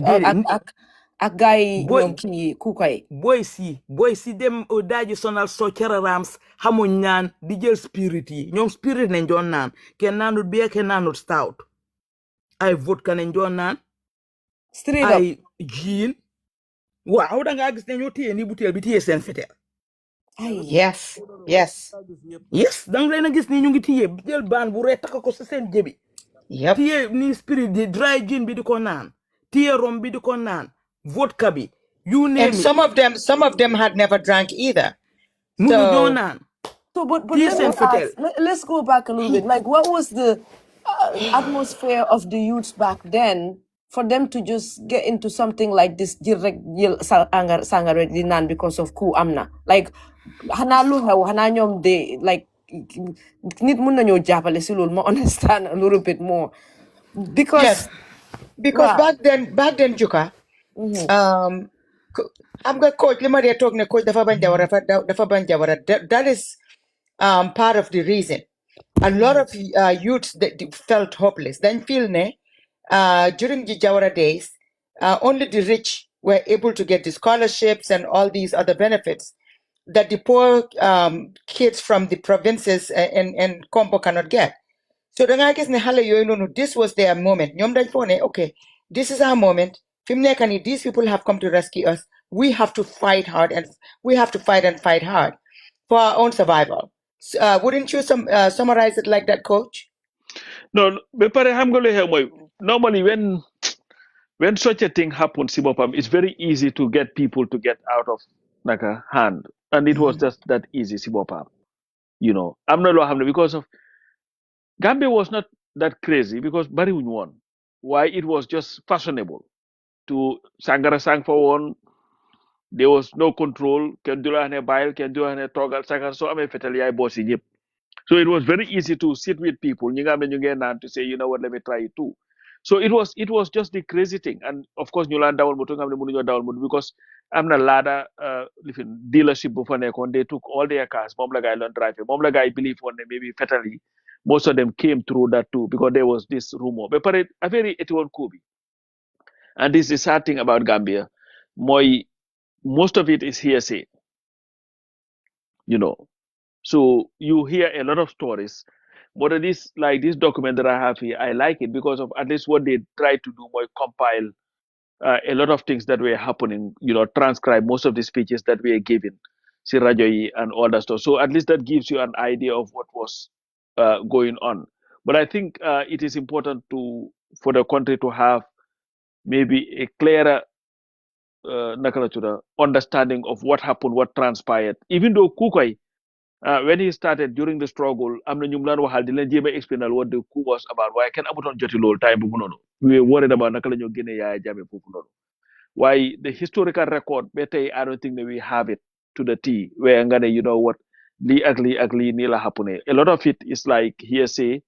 ak gaay ñoom kii kukay boy si dem daaji sonal so cararams xamuñ naan di jël spirit yi ñoom spirit nañ doon naan kenn naanut beer kenn naanut stout ay vodka nañ doon naan straight up ay gin waaw da ngaa gis ne ñoo téye ni butéel bi téye seen fetel Yes. danga leen a gis ni ñu ngi téye jël baan bu ree takk ko sa seen jëbi Yep. téye ni spirit di dry gin bi di ko naan téye rom bi di ko naan vodka bi you name And it some of them had never drank either. mu ngi doon So naan so but téye let me seen fetel ask, let's go back a little bit like what was the atmosphere of the youths back then for them to just get into something like this sangare di naan because of Coup am na like xanaa lu xew xanaa ñoom de like nit mun nañoo jàppale si loolu ma understand a little bit more because yes, because wow back then Juka, I'm going coach lima dee toog ne coach dafa bañ jawara that is part of the reason a lot of youths that felt hopeless then feel ne during the Jawara days only the rich were able to get the scholarships and all these other benefits that the poor kids from the provinces and Kombo cannot get. So then I guess this was their moment. Okay, this is our moment. These people have come to rescue us. We have to fight hard and we have to fight and fight hard for our own survival. Wouldn't you summarize it like that, Coach? No, but I'm going to have normally when such a thing happens, it's very easy to get people to get out of like a hand, and it was just that easy, Sibopam. I'm not happening because of Gambia was not that crazy because Barry won. Why it was just fashionable to Sangara sang for one. There was no control. Can do a bail, can do a toggle Sangara. So I'm a fatal bossy. So it was very easy to sit with people. To say, you know what, let me try it too. So it was just the crazy thing. And of course, New Land down because I'm not ladder dealership before they took all their cars. Mom like I learned driving. Mom like I believe one maybe fatally. Most of them came through that too because there was this rumor. But a very it was Kobe. And this is sad thing about Gambia. Most of it is hearsay, you know. So you hear a lot of stories. But this this document that I have here, I like it because of at least what they try to do, compile a lot of things that were happening, transcribe most of the speeches that were given. si rajo yi and all that stuff. So at least that gives you an idea of what was going on. But I think it is important for the country to have maybe a clearer naka la tudda, understanding of what happened, what transpired. Even though Kukai, when he started during the struggle, am na ñu mu daan waxal di leen jéem a explainal what the coup was about. Waaye kenn amutoon joti loolu time boobu noonu. We were worried about naka la ñoo génne Yaya Jammeh foofu noonu. Why the historical record, better, I don't think that we have it to the T, where I'm gonna, you know what, ugly, nila hapune. A lot of it is like hearsay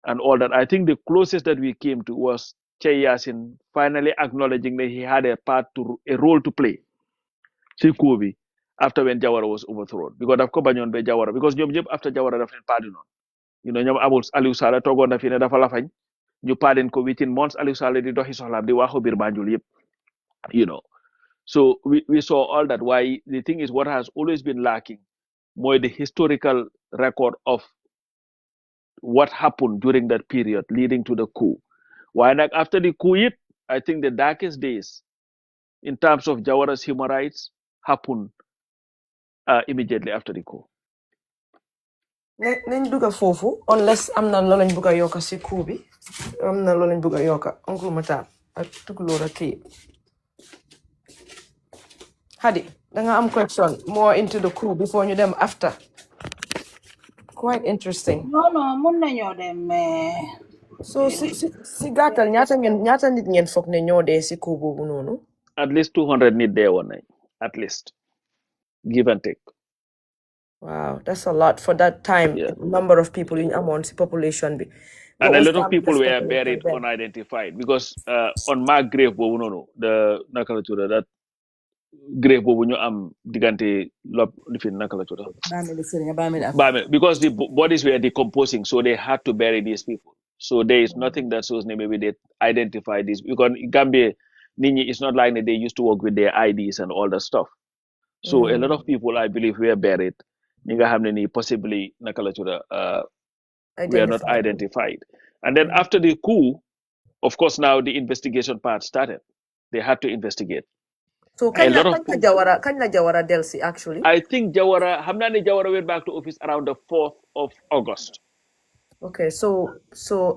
and all that. I think the closest that we came to was Che Yasin finally acknowledging that he had a role to play. Si Kubi, after when Jawara was overthrown. Because of course, be Jawara. Because ñoom after Jawara daf leen pardon. You know, ñoom amul Aliou Saleh toogoon na fi ne dafa la fañ. Ñu pardon ko within months Aliou Saleh di doxi soxlaam di waxu biir Banjul yëpp. You know. So we saw all that. Why the thing is, what has always been lacking more the historical record of what happened during that period leading to the coup. Why not after the coup, I think the darkest days in terms of Jawara's human rights happened immediately after the coup. nañ duga foofu unless am na loo lañ bugg a yokka si coup bi am na loo lañ bugg a yokka Uncle Matar ak tukulóor ak kii Hadi danga am question more into the coup before ñu dem after quite interesting No, mun nañoo dem so si gàttal ñaata nit ngeen foog ne ñoo dee si coup boobu noonu At least 200 need there one night, at least, give and take. wow that's a lot for that time Yeah. number of people in amount si population bi And a lot of people were buried unidentified because on my grave, the Nakalatura, that grave ñu am digante lop lifin Nakalatura. Because the bodies were decomposing, so they had to bury these people. So there is nothing that shows maybe they identify these because in Gambia, Nini, it's not like they used to work with their IDs and all that stuff. So a lot of people, I believe, were buried. Ninga hamneni possibly Nakalatura were not identified. And then after the coup, of course, now the investigation part started. They had to investigate. So kanya Jawara Delsi actually? I think Hamnani Jawara went back to office around the 4th of August. Okay, so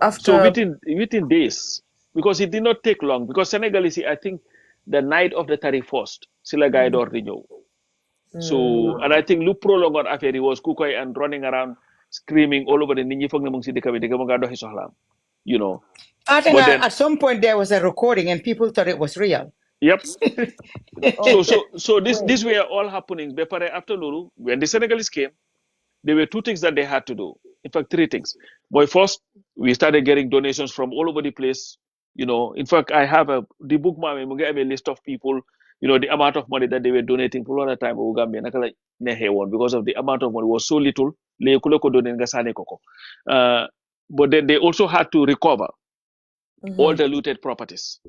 after... So within days, because it did not take long, because Senegalese, I think the night of the 31st, Sila Gaidor Renew. So, and I think Lu prolong on affair, he was Kukai and running around screaming all over the Ninji you know. I think at some point there was a recording and people thought it was real. Yep. So this were all happening. After Lulu, when the Senegalese came, there were two things that they had to do. In fact, three things. Boy, first, we started getting donations from all over the place. You know, in fact, I have the book, I have a list of people, you know, the amount of money that they were donating for a lot of time because of the amount of money was so little. But then they also had to recover all the looted properties.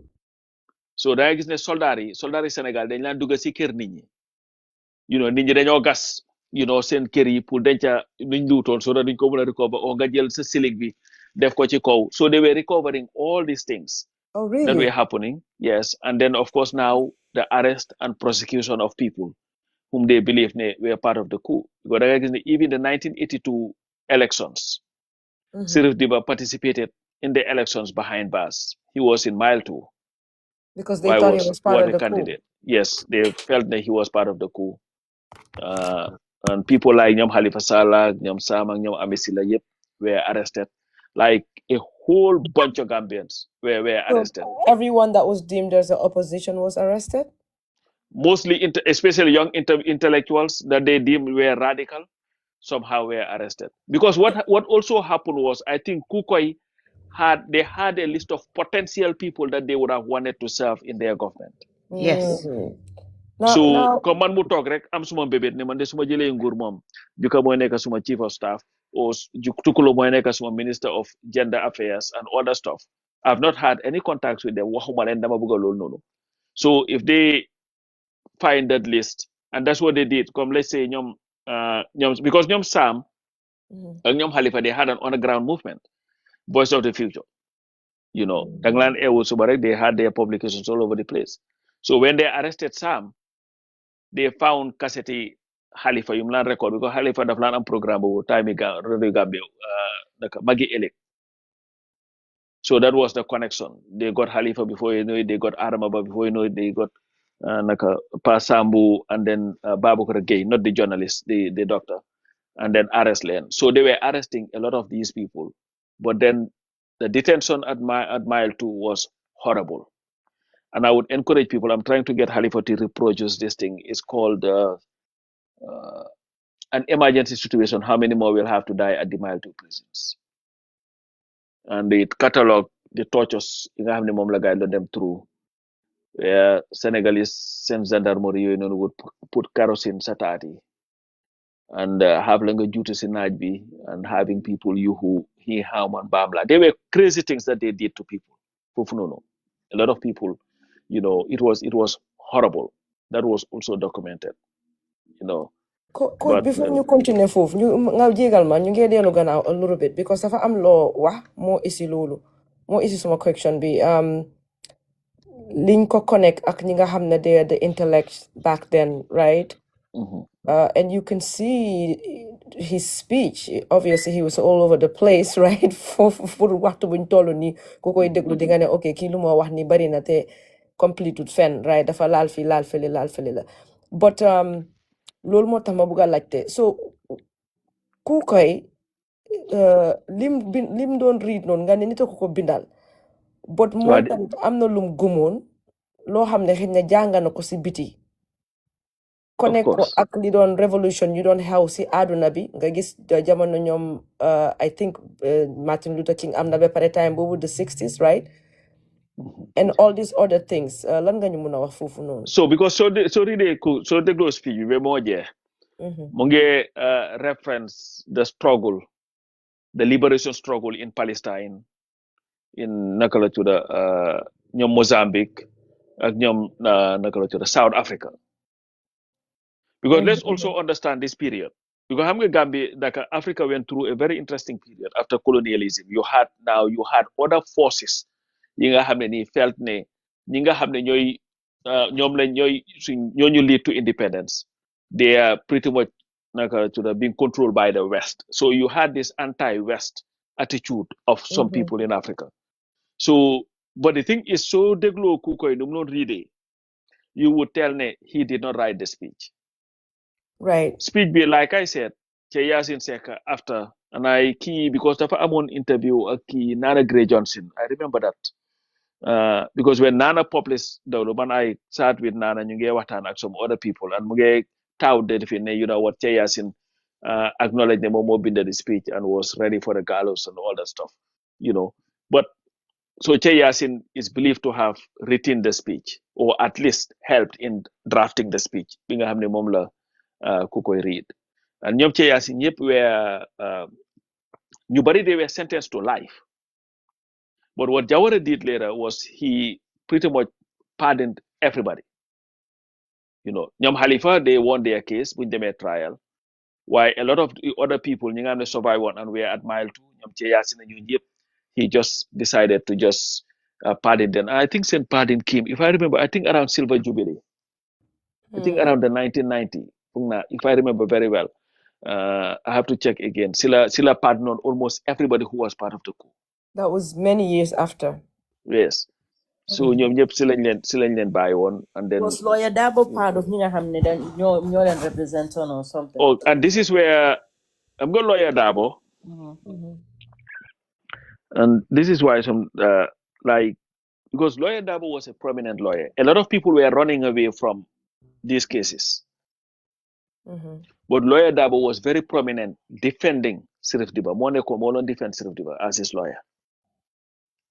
So da gis ne soldari Sénégal dañ lan dugg ci kër nit ñi you know nit ñi dañoo gas you know seen kër yi pour denca luñ luutoon so da duñ ko mën a recover o nga jël sa ceiling bi def ko ci kaw so they were recovering all these things that were happening yes and then of course now the arrest and prosecution of people whom they believe were part of the coup because da gis ne even the 1982 elections Sirif Diba participated in the elections behind bars he was in mile 2 because they thought he was part of the candidate. coup. Yes, they felt that he was part of the coup. And people like Nyam Halifa Saleh, Nyam Sam, and Nyam Amisila Yep were arrested. Like a whole bunch of Gambians were arrested. Everyone that was deemed as the opposition was arrested? Mostly, especially young intellectuals that they deemed were radical, somehow were arrested. Because what also happened was, I think Kukoi had a list of potential people that they would have wanted to serve in their government. Yes. So comme man mu toog rek am suma bébét ne man de suma jëlee nguur moom juka mooy nekk suma chief of staff or tukulo mooy nekk suma minister of gender affairs and other stuff. I've not had any contacts with them waxuma leen dama bëgg loolu noonu. So if they find that list and that's what they did comme let's say ñoom because ñoom Sam ak ñoom Halifa they had an underground movement Voice of the Future. You know, Danglan Ewo Subarek, they had their publications all over the place. So when they arrested Sam, they found Cassette Halifa yum lan record because Halifa daf lan am programme bu time Radio Gambia naka magi elek. So that was the connection. They got Halifa before you know it, they got Adamaba before you know it, they got naka Pa Sambu and then Babukar Gay, not the journalist, the doctor, and then arrest Len. So they were arresting a lot of these people. But then the detention at mile 2 was horrible. And I would encourage people, I'm trying to get Halifa to reproduce this thing. It's called an emergency situation, how many more will have to die at the mile 2 prisons. And it catalog the tortures you have the mom guide them through where Senegalese same gendarmerie would put kerosene satati and have longer duties in Najbi and having people you who he harm and bamla. They were crazy things that they did to people. Fufunono. A lot of people, it was horrible. That was also documented, Coach, But before you continue foofu ñu nga jégal ma ñu ngi dellu gannaaw a little bit because dafa am loo wax moo isi loolu moo isi suma question bi liñ ko connect ak ñi nga xam ne they are the intellect back then, right? mhm. And you can see his speech. Obviously, he was all over the place, right? For waxtu buñ tollu ni ku koy déglu di nga ne ok kii lu moo wax ni bari na te complete fen, right? Dafa laal fii laal fële la but loolu moo tax ma bugg a laajte so ku koy lim doon read noonu nga ne nit a ko bindal but moom tamit am na lum gëmoon loo xam ne xëy na jàng na ko si biti connect ko course. ak li doon revolution yu doon xew si àdduna bi nga gis jamono ñoom I think Martin Luther King am na ba pare time boobu the 60s, right? And all these other things lan nga ñu mun a wax foofu noonu. So because so dégloo speech bi ba moo jeex mu ngi reference the struggle, the liberation struggle in Palestine, in naka la tudda ñoom Mozambique ak ñoom naka la tudda South Africa. Because let's also understand this period. Because xam nga Gambia, Africa went through a very interesting period after colonialism. You had other forces yi nga xam ne nii felt ne ñi nga xam ne ñoom lañ ñooñu lead to independence. They are pretty much being controlled by the West. So you had this anti-West attitude of some people in Africa. So, but the thing is, so deglo kukoy num not read you would tell me he did not write the speech. Right. Speech be like I said, Yasin Seka after, and I key because I'm on interview Nana Gray Johnson. I remember that. Because when Nana published the Roman, I sat with Nana Watan and some other people, and Muge tout that what Yasin acknowledged the more the speech and was ready for the gallows and all that stuff, But so Yasin is believed to have written the speech or at least helped in drafting the speech. Binga hamne momla kukoy read. And ñom Yasin yep were ñu bari they were sentenced to life. But what Jawara did later was he pretty much pardoned everybody. Ñom Halifa, they won their case with them at trial. While a lot of the other people, ñi nga xam ne survive one and were at mile 2, ñom Yasin ñu yep, he just decided to just pardon them. I think St. Pardon came, if I remember, I think around Silver Jubilee. I think around the 1990, if I remember very well. I have to check again. Sila pardoned almost everybody who was part of the coup. That was many years after. Yes. So ñoom ñëpp si lañ leen bàyyi woon and then Was lawyer Dabo part of ñi nga xam ne dañ ñoo leen represent or something? Oh, and this is where I'm going lawyer Dabo. And this is why some because lawyer Dabo was a prominent lawyer. A lot of people were running away from these cases. But lawyer Dabo was very prominent defending Sirif Diba. Molon defend Sirif Diba as his lawyer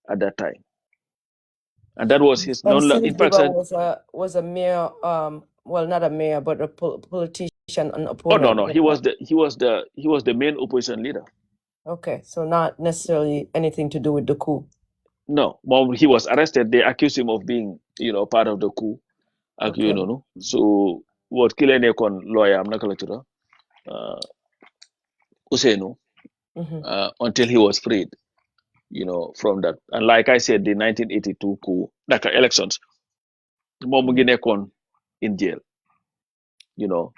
at that time. And that was his in fact was a mayor, well, not a mayor, but a politician, an opponent. Oh no, he was the main opposition leader. Okay, so not necessarily anything to do with the coup. No, well, he was arrested. They accused him of being, part of the coup. Okay. So what Kilene kon lawyer, I'm not going to Usenu, until he was freed, from that. And like I said, the 1982 coup, elections, Momugine kon in jail.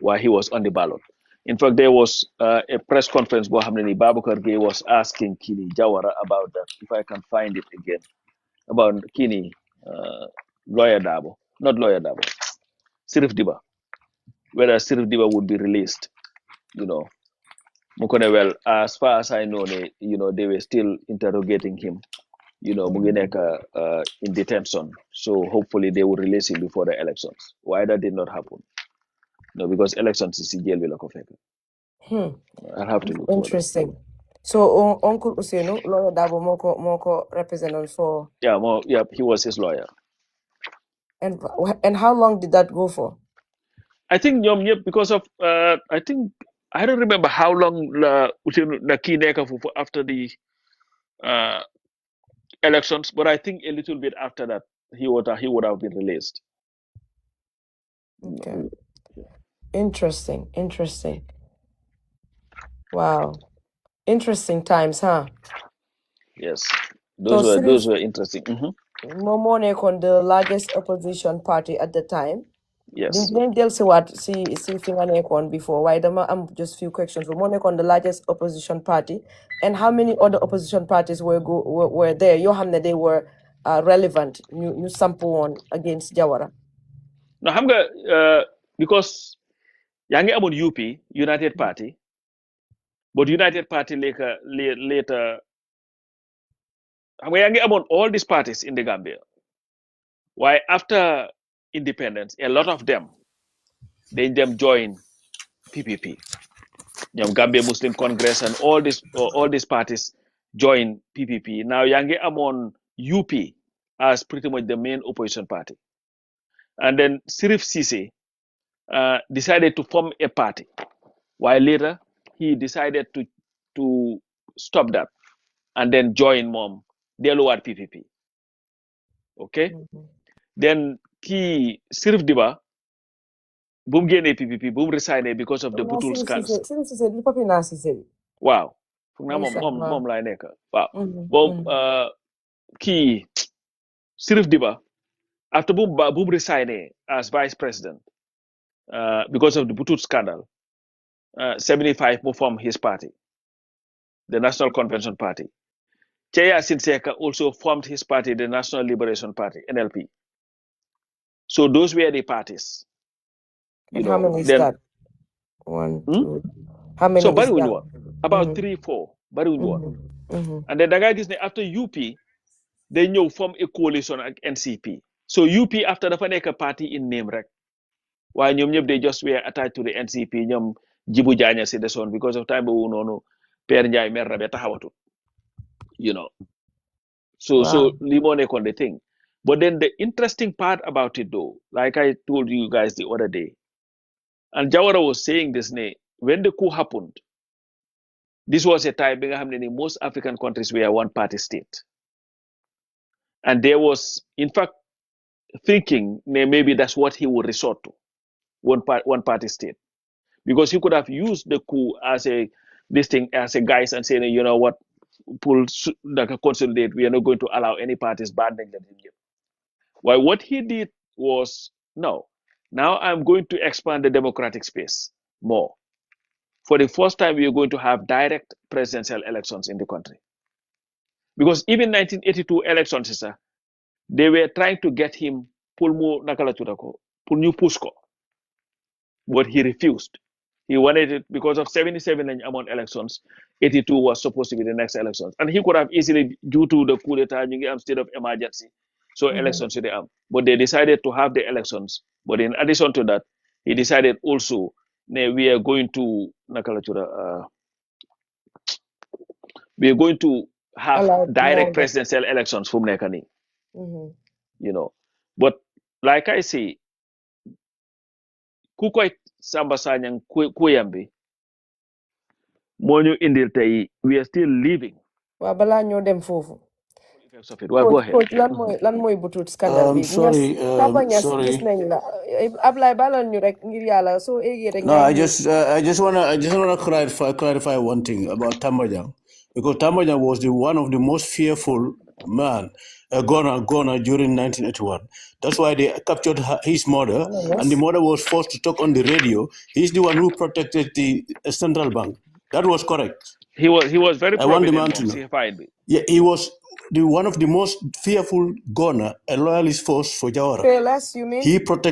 while he was on the ballot. In fact, there was a press conference where Babukar Gay was asking Kini Jawara about that, if I can find it again, about Kini, Lawyer Dabo, not Lawyer Dabo, Sirif Diba, whether Sirif Diba would be released, Mukone, well, as far as I know, they were still interrogating him, Mugineka in detention. So hopefully they will release him before the elections. Why that did not happen? No, because elections is in jail with I'll have to look for that. Interesting. So Uncle Usenu, Lawyer Dabo Moko representative for. Yeah, he was his lawyer. And how long did that go for? I think because of I don't remember how long after the elections, but I think a little bit after that he would have been released. Okay. Interesting. Wow. Interesting times, huh? Yes. Those were interesting. Momone on the largest opposition party at the time. Yes. Didn't tell see what see Finganekon before. Why I'm just few questions. Momone on the largest opposition party, and how many other opposition parties were there? Yohamne they were relevant. New sample one against Jawara. Now Hamga because Yangi about UP United Party, but United Party later Yangi about all these parties in the Gambia. Why after independence, a lot of them join PPP. Gambia Muslim Congress and all these parties join PPP. Now Yangi Amon UP as pretty much the main opposition party. And then Sirif Sisi decided to form a party. While later he decided to stop that and then join Mom Deluwat PPP. Okay? Then he Sirif Diba boom gene PPP boom resign because of the Butul scandal. Wow. Mom la nekk. Wow. Boom key Sirif Diba after boom resign as vice president because of the Butul scandal. 75 will form his party, the National Convention Party. Cheya Sinseka also formed his party, the National Liberation Party, NLP. So those were the parties. How many is that? One, two. How many so is that? About 3, 4. And then the guy is after UP, they now form a coalition like NCP. So UP after the Faneka party in name rek. While they just were attached to the NCP, nyom Jibu Janya said the son because of time no Per Njai Merra beta hawatu. So Limone on the thing. But then the interesting part about it though, like I told you guys the other day, and Jawara was saying this when the coup happened, this was a time in most African countries were one party state. And there was in fact thinking maybe that's what he would resort to, one party state. Because he could have used the coup as a guise and saying, you know what, pull like a consolidate, we are not going to allow any parties banding them. Well, what he did was, no, now I'm going to expand the democratic space more. For the first time, we are going to have direct presidential elections in the country. Because even 1982 elections, they were trying to get him pull new Pusko, but he refused. He wanted it because of 77 among elections. 82 was supposed to be the next elections. And he could have easily, due to the coup d'etat, state of emergency, so elections should have. But they decided to have the elections. But in addition to that, he decided also, we are going to have direct presidential elections from Nekani. But like I say, Kukwait Samba Sanyang Kuyambi, Monyo Indil Tay, we are still living. Wabala nyo dem fofu. Well, go ahead. Lan moy butut scandal bi. Sorry. Ablay balon ñu rek ngir yalla so egi rek. No, I just wanna clarify one thing about Tambajang, because Tambajang was one of the most fearful man, Gona during 1981. That's why they captured his mother, and the mother was forced to talk on the radio. He's the one who protected the central bank. That was correct. He was very I want the prominent man to mom. know. See, fine. Yeah, he was one of the most fearful Gona, a loyalist force for Jawara. Fearless, you mean? He protected